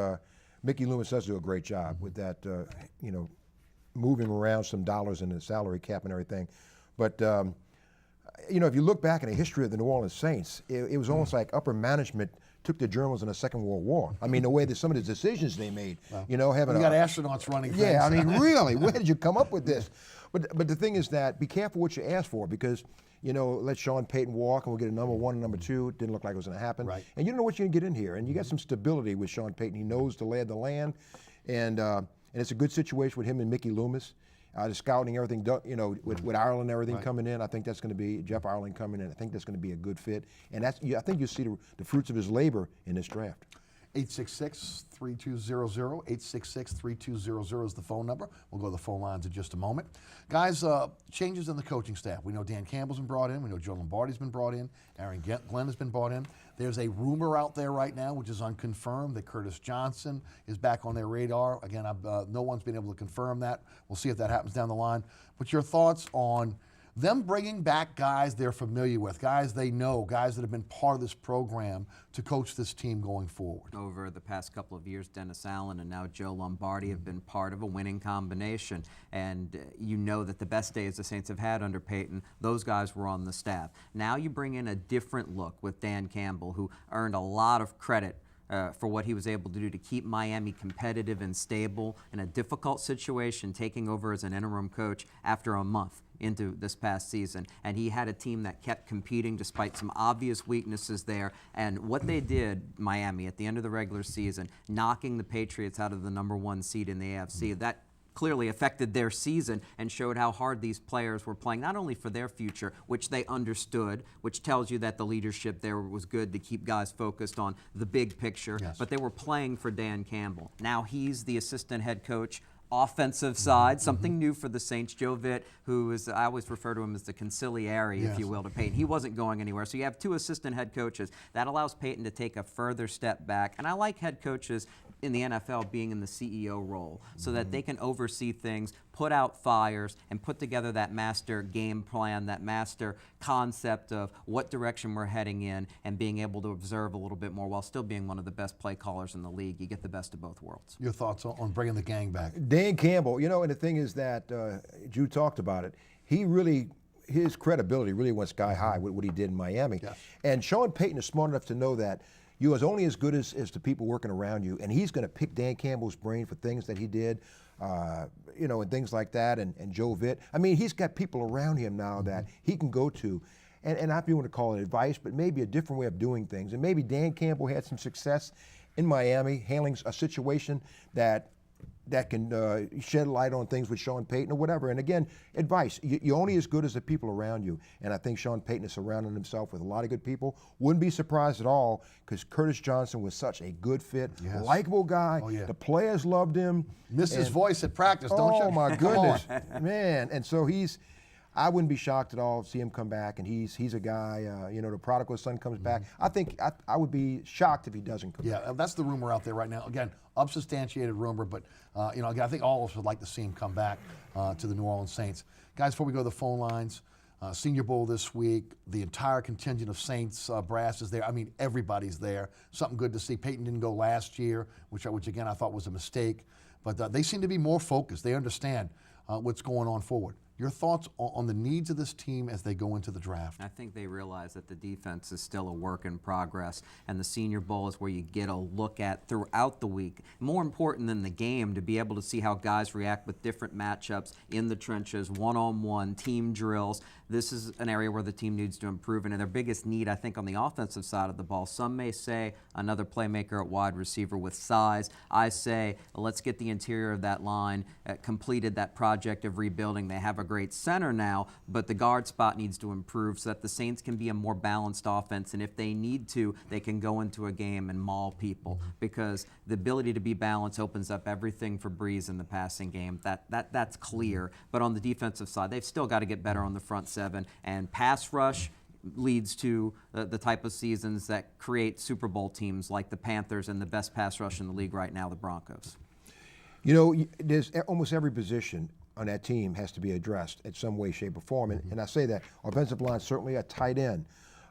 Mickey Loomis does do a great job with that, you know, moving around some dollars in the salary cap and everything. But, you know, if you look back in the history of the New Orleans Saints, it was almost like upper management took the Germans in the Second World War. I mean, the way that some of the decisions they made, you know, having you got astronauts running things. Yeah, I mean, really, where did you come up with this? But the thing is that be careful what you ask for, because, you know, let Sean Payton walk and we'll get a number 1 and number 2. It didn't look like it was going to happen. Right. And you don't know what you're going to get in here. And you got some stability with Sean Payton. He knows the lay of the land, and it's a good situation with him and Mickey Loomis. The scouting, everything, you know, with Ireland and everything coming in, I think that's going to be, Jeff Ireland coming in, I think that's going to be a good fit. And that's, I think you'll see the fruits of his labor in this draft. 866-3200, 866-3200 is the phone number. We'll go to the phone lines in just a moment. Guys, changes in the coaching staff. We know Dan Campbell's been brought in. We know Joe Lombardi's been brought in. Aaron Glenn has been brought in. There's a rumor out there right now, which is unconfirmed, that Curtis Johnson is back on their radar. Again, no one's been able to confirm that. We'll see if that happens down the line. But your thoughts on them bringing back guys they're familiar with, guys they know, guys that have been part of this program to coach this team going forward. Over the past couple of years, Dennis Allen and now Joe Lombardi have been part of a winning combination. And you know that the best days the Saints have had under Payton, those guys were on the staff. Now you bring in a different look with Dan Campbell, who earned a lot of credit for what he was able to do to keep Miami competitive and stable in a difficult situation, taking over as an interim coach after a month into this past season. And he had a team that kept competing despite some obvious weaknesses there. And what they did, Miami, at the end of the regular season, knocking the Patriots out of the #1 seed in the AFC, that clearly affected their season and showed how hard these players were playing, not only for their future, which they understood, which tells you that the leadership there was good to keep guys focused on the big picture, but they were playing for Dan Campbell. Now he's the assistant head coach, offensive side, something new for the Saints. Joe Vitt, who is, I always refer to him as the conciliary, if you will, to Payton. He wasn't going anywhere. So you have 2 assistant head coaches. That allows Payton to take a further step back. And I like head coaches in the NFL being in the CEO role so that they can oversee things, put out fires, and put together that master game plan, that master concept of what direction we're heading in, and being able to observe a little bit more while still being one of the best play callers in the league. You get the best of both worlds. Your thoughts on bringing the gang back? Dan Campbell, you know, and the thing is that Jude talked about it. He really, his credibility really went sky high with what he did in Miami. And Sean Payton is smart enough to know that you are only as good as the people working around you, and he's going to pick Dan Campbell's brain for things that he did, you know, and things like that, and Joe Vitt. I mean, he's got people around him now that he can go to, and I don't want to call it advice, but maybe a different way of doing things. And maybe Dan Campbell had some success in Miami handling a situation that can shed light on things with Sean Payton or whatever. And again, advice. You're only as good as the people around you. And I think Sean Payton is surrounding himself with a lot of good people. Wouldn't be surprised at all, because Curtis Johnson was such a good fit, likable guy. The players loved him. Missed his voice at practice, don't you? Oh, my goodness. Man. And so he's, I wouldn't be shocked at all to see him come back, and he's a guy, the prodigal son comes back. I think I would be shocked if he doesn't come back. Yeah, that's the rumor out there right now. Again, unsubstantiated rumor, but again, I think all of us would like to see him come back to the New Orleans Saints. Guys, before we go to the phone lines, Senior Bowl this week, the entire contingent of Saints brass is there. I mean, everybody's there. Something good to see. Peyton didn't go last year, which again I thought was a mistake, but they seem to be more focused. They understand what's going on forward. Your thoughts on the needs of this team as they go into the draft? I think they realize that the defense is still a work in progress, and the Senior Bowl is where you get a look at throughout the week. More important than the game, to be able to see how guys react with different matchups in the trenches, one-on-one, team drills. This is an area where the team needs to improve, and their biggest need, I think, on the offensive side of the ball. Some may say another playmaker at wide receiver with size. I say let's get the interior of that line completed, that project of rebuilding. They have a great center now, but the guard spot needs to improve so that the Saints can be a more balanced offense, and if they need to, they can go into a game and maul people, because the ability to be balanced opens up everything for Breeze in the passing game. That's clear. But on the defensive side, they've still got to get better on the front seven, and pass rush leads to the type of seasons that create Super Bowl teams like the Panthers and the best pass rush in the league right now, the Broncos. There's almost every position on that team has to be addressed in some way, shape, or form. And I say that offensive line, certainly a tight end,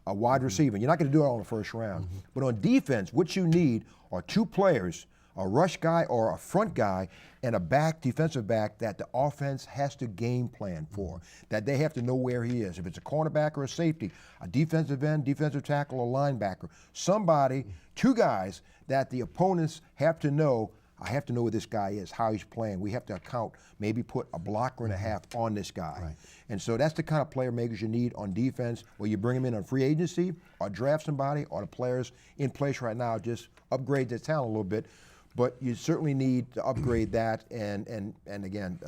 a wide receiver. You're not going to do it all in the first round. But on defense, what you need are two players, a rush guy or a front guy, and a defensive back that the offense has to game plan for, that they have to know where he is. If it's a cornerback or a safety, a defensive end, defensive tackle, or linebacker, somebody, two guys that the opponents have to know. I have to know where this guy is, how he's playing. We have to account, maybe put a blocker and a half on this guy. Right. And so that's the kind of player makers you need on defense, where you bring them in on free agency or draft somebody, or the players in place right now just upgrade their talent a little bit. But you certainly need to upgrade that, and again,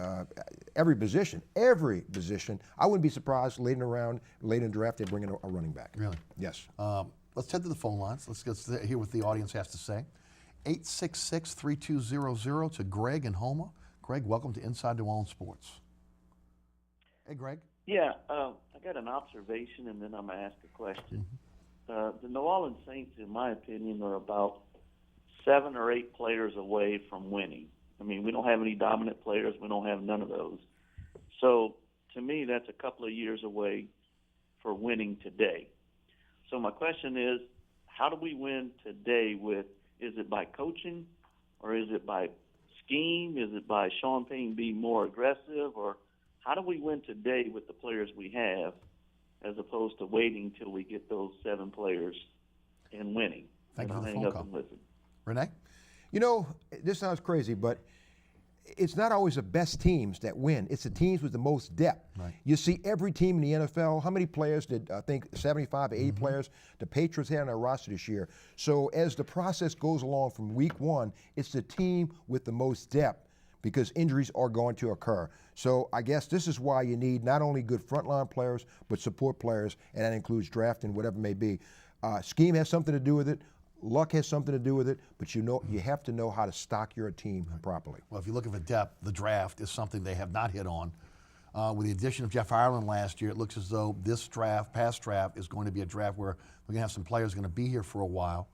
every position. I wouldn't be surprised late in the draft, they bring in a running back. Really? Yes. Let's head to the phone lines. Let's hear what the audience has to say. 866-3200 to Greg in Houma. Greg, welcome to Inside New Orleans Sports. Hey, Greg. Yeah, I got an observation, and then I'm going to ask a question. The New Orleans Saints, in my opinion, are about 7 or 8 players away from winning. I mean, we don't have any dominant players. We don't have none of those. So, to me, that's a couple of years away for winning today. So my question is, how do we win today is it by coaching, or is it by scheme? Is it by Sean Payton being more aggressive? Or how do we win today with the players we have, as opposed to waiting till we get those 7 players and winning? Thank you for the hang phone up call. and listen. Renee? This sounds crazy, but it's not always the best teams that win. It's the teams with the most depth. Right. You see every team in the NFL, how many players did, I think 75 to 80 players, the Patriots had on their roster this year. So as the process goes along from week 1, it's the team with the most depth, because injuries are going to occur. So I guess this is why you need not only good frontline players, but support players, and that includes drafting, whatever it may be. Scheme has something to do with it. Luck has something to do with it, but you have to know how to stock your team properly. Well, if you're looking for depth, the draft is something they have not hit on. With the addition of Jeff Ireland last year, it looks as though this past draft, is going to be a draft where we're going to have some players going to be here for a while.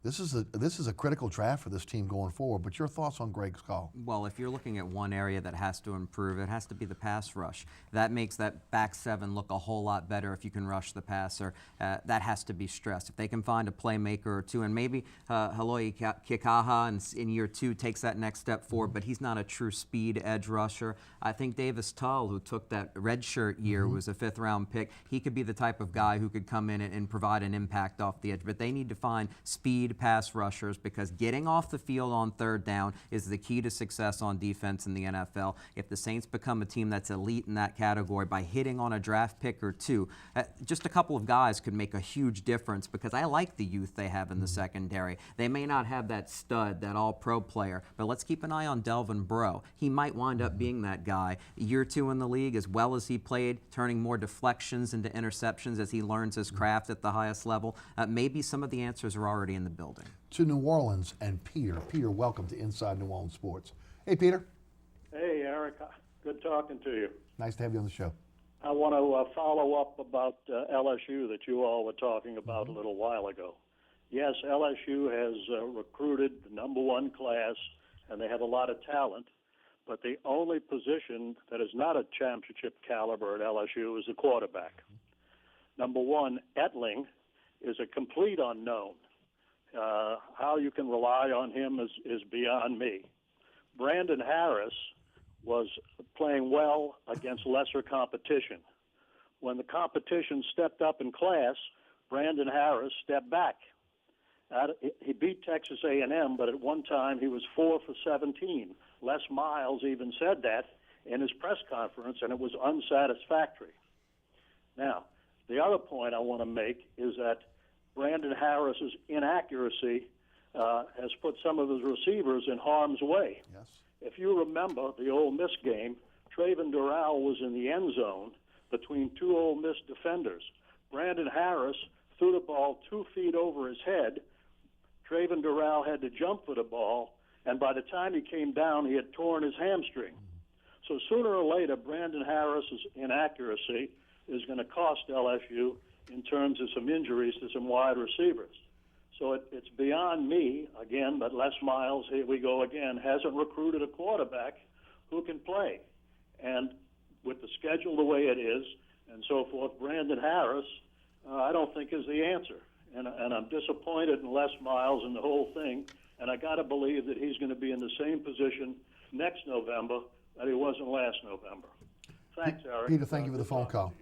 This is a critical draft for this team going forward, but your thoughts on Greg's call? Well, if you're looking at one area that has to improve, it has to be the pass rush. That makes that back 7 look a whole lot better if you can rush the passer. That has to be stressed. If they can find a playmaker or two, and maybe Haloi Kikaha in year 2 takes that next step forward, but he's not a true speed edge rusher. I think Davis Tull, who took that redshirt year, was a 5th-round pick. He could be the type of guy who could come in and provide an impact off the edge, but they need to find speed pass rushers, because getting off the field on 3rd down is the key to success on defense in the NFL. If the Saints become a team that's elite in that category by hitting on a draft pick or 2, just a couple of guys could make a huge difference, because I like the youth they have in the secondary. They may not have that stud, that all-pro player, but let's keep an eye on Delvin Breaux. He might wind up being that guy. Year 2 in the league, as well as he played, turning more deflections into interceptions as he learns his craft at the highest level. Maybe some of the answers are already in the building. To New Orleans and Peter. Peter, welcome to Inside New Orleans Sports. Hey, Peter. Hey, Eric. Good talking to you. Nice to have you on the show. I want to follow up about LSU that you all were talking about a little while ago. Yes, LSU has recruited the #1 class, and they have a lot of talent, but the only position that is not a championship caliber at LSU is the quarterback. #1, Etling is a complete unknown. How you can rely on him is beyond me. Brandon Harris was playing well against lesser competition. When the competition stepped up in class, Brandon Harris stepped back. He beat Texas A&M, but at one time he was 4 for 17. Les Miles even said that in his press conference, and it was unsatisfactory. Now, the other point I want to make is that Brandon Harris's inaccuracy has put some of his receivers in harm's way. Yes. If you remember the Ole Miss game, Traven Durrell was in the end zone between two Ole Miss defenders. Brandon Harris threw the ball 2 feet over his head. Traven Durrell had to jump for the ball, and by the time he came down, he had torn his hamstring. So sooner or later, Brandon Harris's inaccuracy is going to cost LSU in terms of some injuries to some wide receivers. So it's beyond me, again, but Les Miles, here we go again, hasn't recruited a quarterback who can play. And with the schedule the way it is and so forth, Brandon Harris, I don't think is the answer. And I'm disappointed in Les Miles and the whole thing, and I got to believe that he's going to be in the same position next November that he was in last November. Thanks, Eric. Peter, thank you for the phone call.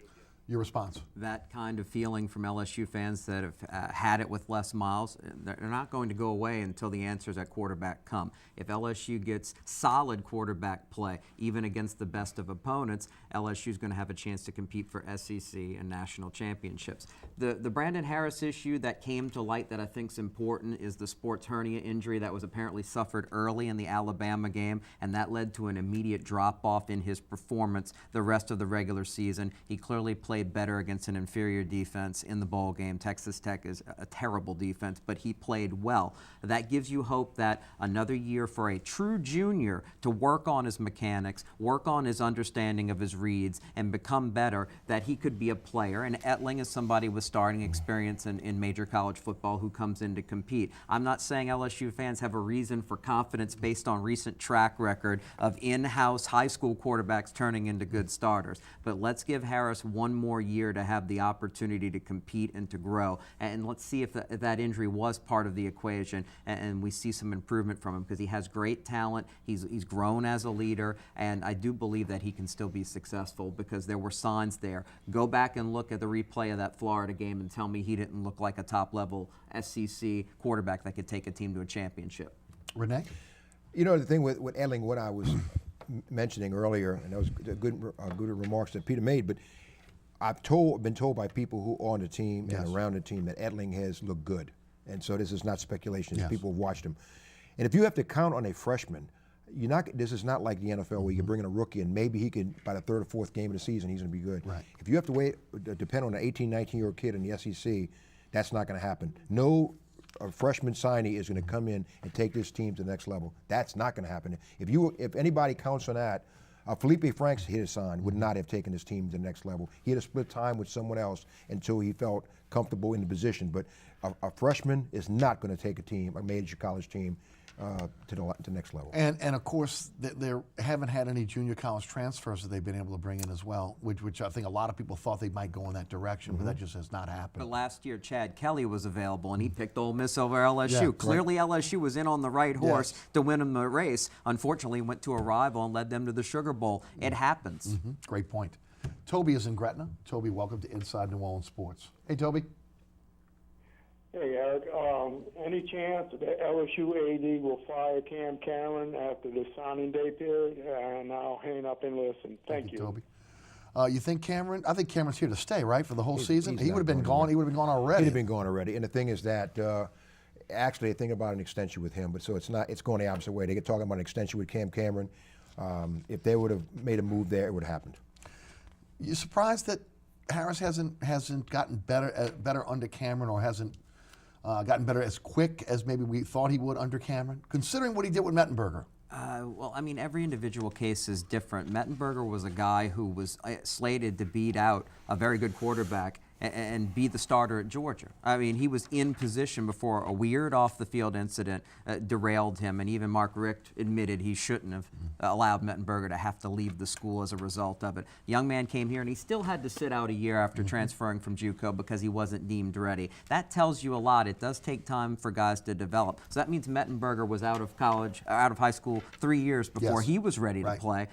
Your response? That kind of feeling from LSU fans that have had it with Les Miles, they're not going to go away until the answers at quarterback come. If LSU gets solid quarterback play, even against the best of opponents, LSU is going to have a chance to compete for SEC and national championships. The Brandon Harris issue that came to light that I think is important is the sports hernia injury that was apparently suffered early in the Alabama game, and that led to an immediate drop-off in his performance the rest of the regular season. He clearly played better against an inferior defense in the bowl game. Texas Tech is a terrible defense, but he played well. That gives you hope that another year for a true junior to work on his mechanics, work on his understanding of his reads, and become better, that he could be a player. And Etling is somebody with starting experience in major college football who comes in to compete. I'm not saying LSU fans have a reason for confidence based on recent track record of in-house high school quarterbacks turning into good starters, but let's give Harris one more year to have the opportunity to compete and to grow. And let's see if that injury was part of the equation and we see some improvement from him, because he has great talent. He's grown as a leader, and I do believe that he can still be successful because there were signs there. Go back and look at the replay of that Florida game and tell me he didn't look like a top-level SEC quarterback that could take a team to a championship. Rene? You know, the thing with Etling, what I was mentioning earlier, and that was good remarks that Peter made, but I've been told by people who are on the team and around the team that Etling has looked good. And so this is not speculation. Yes. People have watched him. And if you have to count on a freshman, this is not like the NFL where you can bring in a rookie and maybe he can, by the 3rd or 4th game of the season, he's going to be good. Right. If you have to depend on an 18, 19-year-old kid in the SEC, that's not going to happen. No freshman signee is going to come in and take this team to the next level. That's not going to happen. If anybody counts on that, Felipe Franks, his son, would not have taken his team to the next level. He had to split time with someone else until he felt comfortable in the position. But a freshman is not going to take a major college team to the next level. And of course, they haven't had any junior college transfers that they've been able to bring in as well, which I think a lot of people thought they might go in that direction, but that just has not happened. But last year, Chad Kelly was available, and he picked Ole Miss over LSU. Yeah, Clearly, LSU was in on the right horse to win him the race. Unfortunately, went to a rival and led them to the Sugar Bowl. It happens. Great point. Toby is in Gretna. Toby, welcome to Inside New Orleans Sports. Hey, Toby. Hey, Eric. Any chance that LSU AD will fire Cam Cameron after the signing day period? And I'll hang up and listen. Thank you. Toby. You think Cameron? I think Cameron's here to stay, right, for the whole season? He would have been gone. He would have been gone already. He'd have been gone already. And the thing is that actually, I think about an extension with him, but so it's not. It's going the opposite way. They get talking about an extension with Cam Cameron. If they would have made a move there, it would have happened. You surprised that Harris hasn't gotten better under Cameron, or hasn't gotten better as quick as maybe we thought he would under Cameron, considering what he did with Mettenberger? Well, I mean, every individual case is different. Mettenberger was a guy who was slated to beat out a very good quarterback and be the starter at Georgia. I mean, he was in position before a weird off-the-field incident derailed him, and even Mark Richt admitted he shouldn't have allowed Mettenberger to have to leave the school as a result of it. The young man came here, and he still had to sit out a year after transferring from JUCO because he wasn't deemed ready. That tells you a lot. It does take time for guys to develop. So that means Mettenberger was out of college, out of high school 3 years before he was ready to play.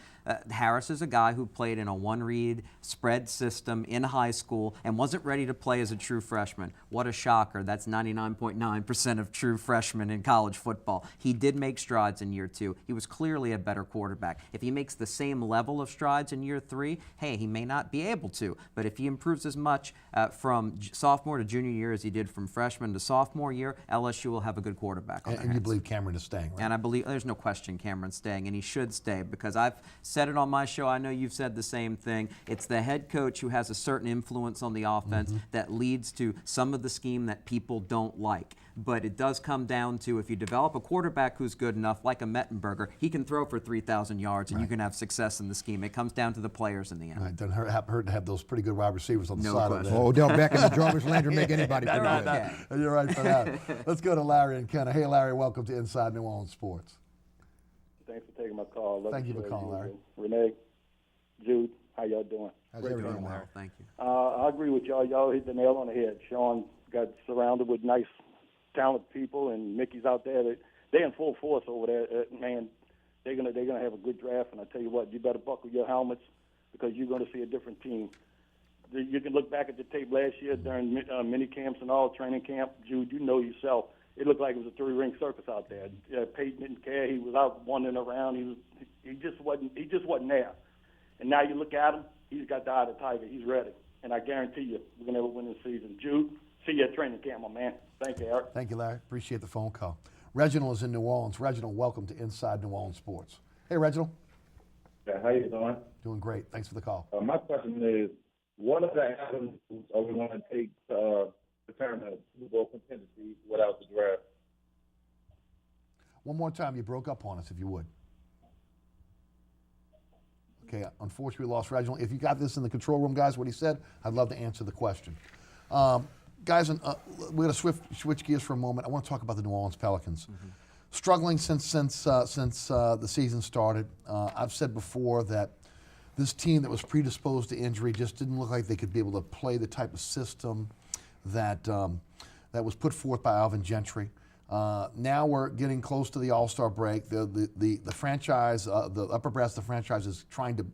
Harris is a guy who played in a one-read spread system in high school and wasn't ready to play as a true freshman. What a shocker. That's 99.9% of true freshmen in college football. He did make strides in year 2. He was clearly a better quarterback. If he makes the same level of strides in year 3, hey, he may not be able to. But if he improves as much from sophomore to junior year as he did from freshman to sophomore year, LSU will have a good quarterback on their hands. And you believe Cameron is staying, right? And I believe there's no question Cameron's staying, and he should stay, because I've said it on my show. I know you've said the same thing. It's the head coach who has a certain influence on the offense that leads to some of the scheme that people don't like. But it does come down to, if you develop a quarterback who's good enough, like a Mettenberger, he can throw for 3,000 yards and you can have success in the scheme. It comes down to the players in the end. It doesn't hurt to have those pretty good wide receivers on the side of it. Odell Beckham and Jarvis Landry make anybody pretty good. You're right for that. Let's go to Larry and Kenna. Hey, Larry, welcome to Inside New Orleans Sports. Thanks for taking my call. Thank you for calling, Larry. Rene, Jude, how y'all doing? How's everything, Larry? Thank you. I agree with y'all. Y'all hit the nail on the head. Sean got surrounded with nice, talented people, and Mickey's out there. They're in full force over there. Man, they're gonna have a good draft. And I tell you what, you better buckle your helmets, because you're going to see a different team. You can look back at the tape last year during mini camps and all, training camp. Jude, you know yourself. It looked like it was a three-ring circus out there. Peyton didn't care. He was out wandering around. He just wasn't there. And now you look at him. He's got the eye of the tiger. He's ready. And I guarantee you, we're going to have a winning season. Jude, see you at training camp, my man. Thank you, Eric. Thank you, Larry. Appreciate the phone call. Reginald is in New Orleans. Reginald, welcome to Inside New Orleans Sports. Hey, Reginald. Yeah, how you doing? Doing great. Thanks for the call. My question is, what are the avenues are we going to take to determine a Super Bowl contingency without the draft? One more time, you broke up on us, if you would. Okay, unfortunately, we lost Reginald. If you got this in the control room, guys, what he said, I'd love to answer the question. Guys, we're going to switch gears for a moment. I want to talk about the New Orleans Pelicans. Struggling since the season started. I've said before that this team that was predisposed to injury just didn't look like they could be able to play the type of system that was put forth by Alvin Gentry. Now we're getting close to the All-Star break. The franchise, the upper brass of the franchise is trying to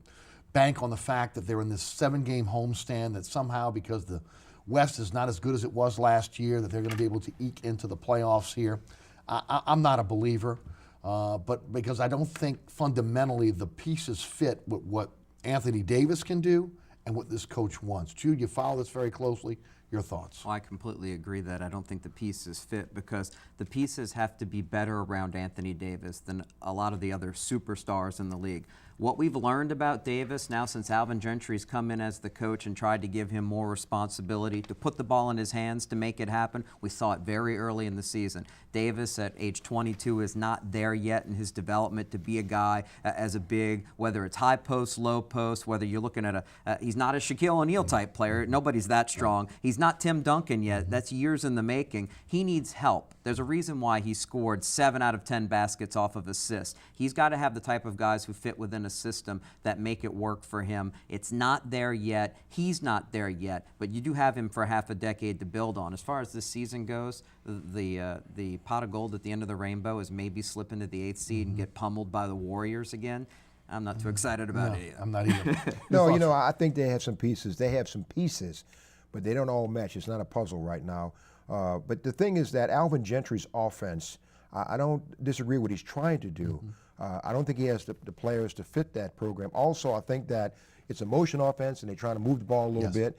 bank on the fact that they're in this 7-game homestand, that somehow, because the West is not as good as it was last year, that they're going to be able to eke into the playoffs here. I'm not a believer, but because I don't think fundamentally the pieces fit with what Anthony Davis can do and what this coach wants. Jude, you follow this very closely. Your thoughts? Well, I completely agree that I don't think the pieces fit, because the pieces have to be better around Anthony Davis than a lot of the other superstars in the league. What we've learned about Davis now since Alvin Gentry's come in as the coach and tried to give him more responsibility to put the ball in his hands to make it happen, we saw it very early in the season. Davis at age 22 is not there yet in his development to be a guy as a big, whether it's high post, low post, whether you're looking at he's not a Shaquille O'Neal type player. Nobody's that strong. He's not Tim Duncan yet. That's years in the making. He needs help. There's a reason why he scored 7 out of 10 baskets off of assists. He's got to have the type of guys who fit within a system that make it work for him. It's not there yet. He's not there yet, but you do have him for half a decade to build on. As far as this season goes, the pot of gold at the end of the rainbow is maybe slip into the 8th seed and get pummeled by the Warriors again. I'm not too excited about it either. I'm not either. No, I think they have some pieces. They have some pieces, but they don't all match. It's not a puzzle right now. But the thing is that Alvin Gentry's offense, I don't disagree with what he's trying to do. I don't think he has the players to fit that program. Also, I think that it's a motion offense, and they're trying to move the ball a little bit.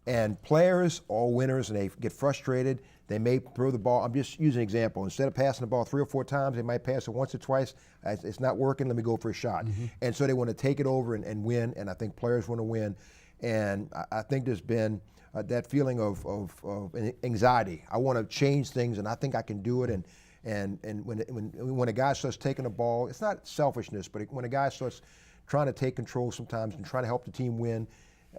And players are winners, and they get frustrated. They may throw the ball. I'm just using an example. Instead of passing the ball 3 or 4 times, they might pass it once or twice. It's not working. Let me go for a shot. And so they want to take it over and win, and I think players want to win. And I think there's been that feeling of anxiety. I want to change things, and I think I can do it. And when a guy starts taking the ball, it's not selfishness, but when a guy starts trying to take control sometimes and trying to help the team win,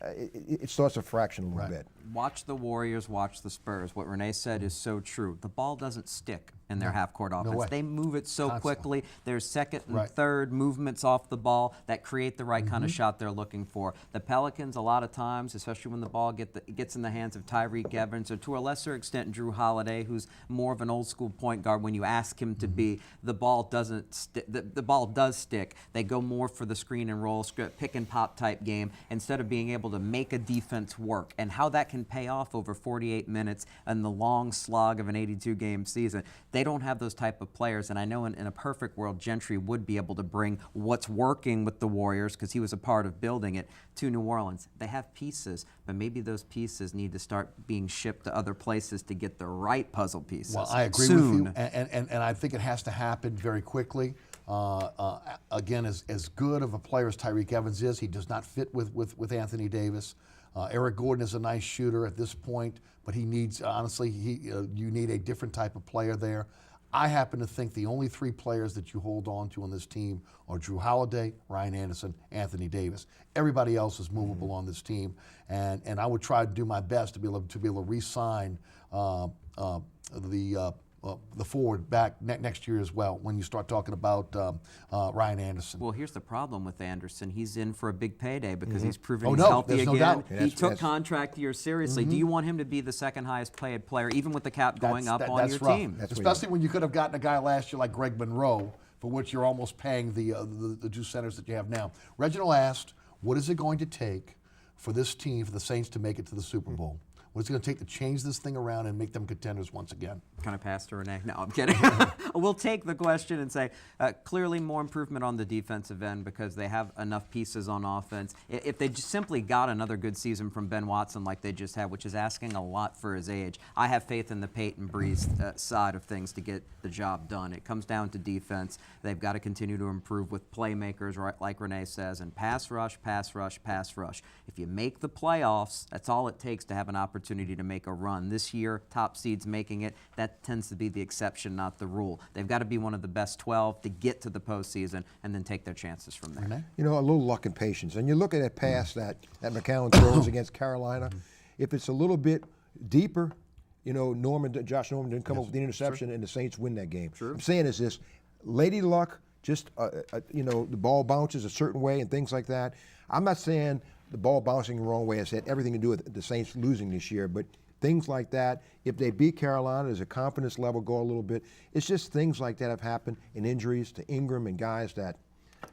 it starts to fraction a little bit. Watch the Warriors, watch the Spurs. What Rene said is so true. The ball doesn't stick in their half-court offense. They move it so quickly. There's second and third movements off the ball that create the right kind of shot they're looking for. The Pelicans, a lot of times, especially when the ball gets in the hands of Tyreke Evans, or to a lesser extent Drew Holiday, who's more of an old-school point guard when you ask him to be, the ball doesn't the ball does stick. They go more for the screen and roll, pick and pop type game instead of being able to make a defense work. And how that can pay off over 48 minutes and the long slog of an 82-game season. They don't have those type of players, and I know in a perfect world, Gentry would be able to bring what's working with the Warriors, because he was a part of building it, to New Orleans. They have pieces, but maybe those pieces need to start being shipped to other places to get the right puzzle pieces. Well, I agree with you, and I think it has to happen very quickly. Again, as good of a player as Tyreke Evans is, he does not fit with Anthony Davis. Eric Gordon is a nice shooter at this point, but he needs, honestly, you need a different type of player there. I happen to think the only three players that you hold on to on this team are Drew Holiday, Ryan Anderson, Anthony Davis. Everybody else is movable on this team, and I would try to do my best to be able to re-sign the forward back next year as well when you start talking about Ryan Anderson. Well, here's the problem with Anderson. He's in for a big payday because he's proven he's healthy again. No doubt. He took contract year seriously. Do you want him to be the second highest paid player, even with the cap going up on your team? Especially when you could have gotten a guy last year like Greg Monroe, for which you're almost paying the two centers that you have now. Reginald asked, what is it going to take for this team, for the Saints, to make it to the Super Bowl? What's it going to take to change this thing around and make them contenders once again? Kind of pass to Rene. No, I'm kidding. We'll take the question and say, clearly more improvement on the defensive end because they have enough pieces on offense. If they just simply got another good season from Ben Watson like they just had, which is asking a lot for his age, I have faith in the Peyton Breeze side of things to get the job done. It comes down to defense. They've got to continue to improve with playmakers, right, like Rene says, and pass rush, pass rush, pass rush. If you make the playoffs, that's all it takes to have an opportunity to make a run. This year, top seeds making it, that tends to be the exception, not the rule. They've got to be one of the best 12 to get to the postseason and then take their chances from there. You know, a little luck and patience. And you look at that pass that McCown throws against Carolina, if it's a little bit deeper, you know, Josh Norman didn't come up with the interception and the Saints win that game. I'm saying is this, lady luck, just, you know, the ball bounces a certain way and things like that. I'm not saying the ball bouncing the wrong way has had everything to do with the Saints losing this year, but things like that, if they beat Carolina, does the confidence level go a little bit? It's just things like that have happened, and injuries to Ingram and guys that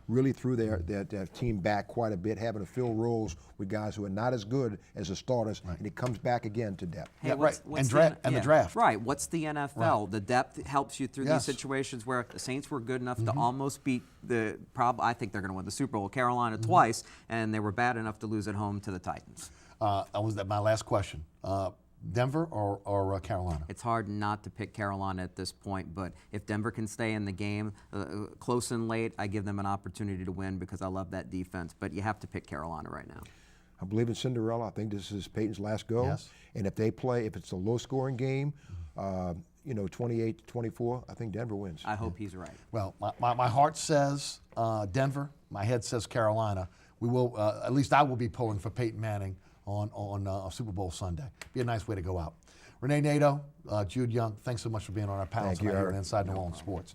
really threw their team back quite a bit, having to fill roles with guys who are not as good as the starters, and it comes back again to depth. Hey, the draft. Right. What's the NFL? The depth helps you through these situations where the Saints were good enough to almost beat I think they're going to win the Super Bowl, Carolina twice, and they were bad enough to lose at home to the Titans. Was that my last question? Denver or Carolina? It's hard not to pick Carolina at this point, but if Denver can stay in the game close and late, I give them an opportunity to win because I love that defense. But you have to pick Carolina right now. I believe in Cinderella. I think this is Peyton's last go. Yes. And if they play, if it's a low-scoring game, you know, 28-24, I think Denver wins. I hope he's right. Well, my heart says Denver. My head says Carolina. We will, at least I will be pulling for Peyton Manning on Super Bowl Sunday. Be a nice way to go out. Rene Nadeau, Jude Young, thanks so much for being on our panel tonight here on Inside New Orleans Sports.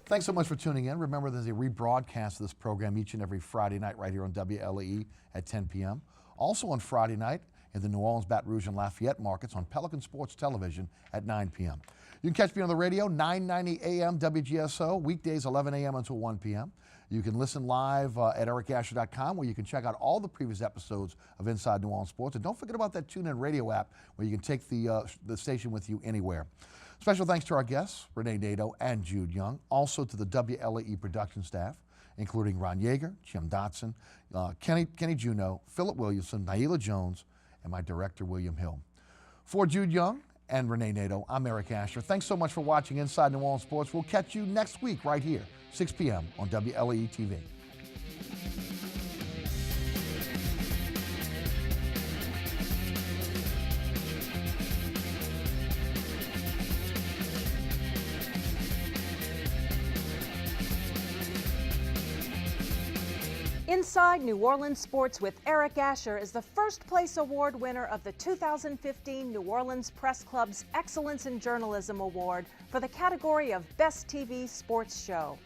Thanks so much for tuning in. Remember, there's a rebroadcast of this program each and every Friday night right here on WLAE at 10 p.m. Also on Friday night in the New Orleans, Baton Rouge, and Lafayette markets on Pelican Sports Television at 9 p.m. You can catch me on the radio, 990 a.m. WGSO, weekdays 11 a.m. until 1 p.m. You can listen live at ericasher.com, where you can check out all the previous episodes of Inside New Orleans Sports. And don't forget about that TuneIn Radio app, where you can take the station with you anywhere. Special thanks to our guests, Rene Nadeau and Jude Young. Also to the WLAE production staff, including Ron Yeager, Jim Dotson, Kenny Juneau, Philip Williamson, Naila Jones, and my director, William Hill. For Jude Young and Rene Nadeau, I'm Eric Asher. Thanks so much for watching Inside New Orleans Sports. We'll catch you next week right here, 6 p.m. on WLAE-TV. Inside New Orleans Sports with Eric Asher is the first place award winner of the 2015 New Orleans Press Club's Excellence in Journalism Award for the category of Best TV Sports Show.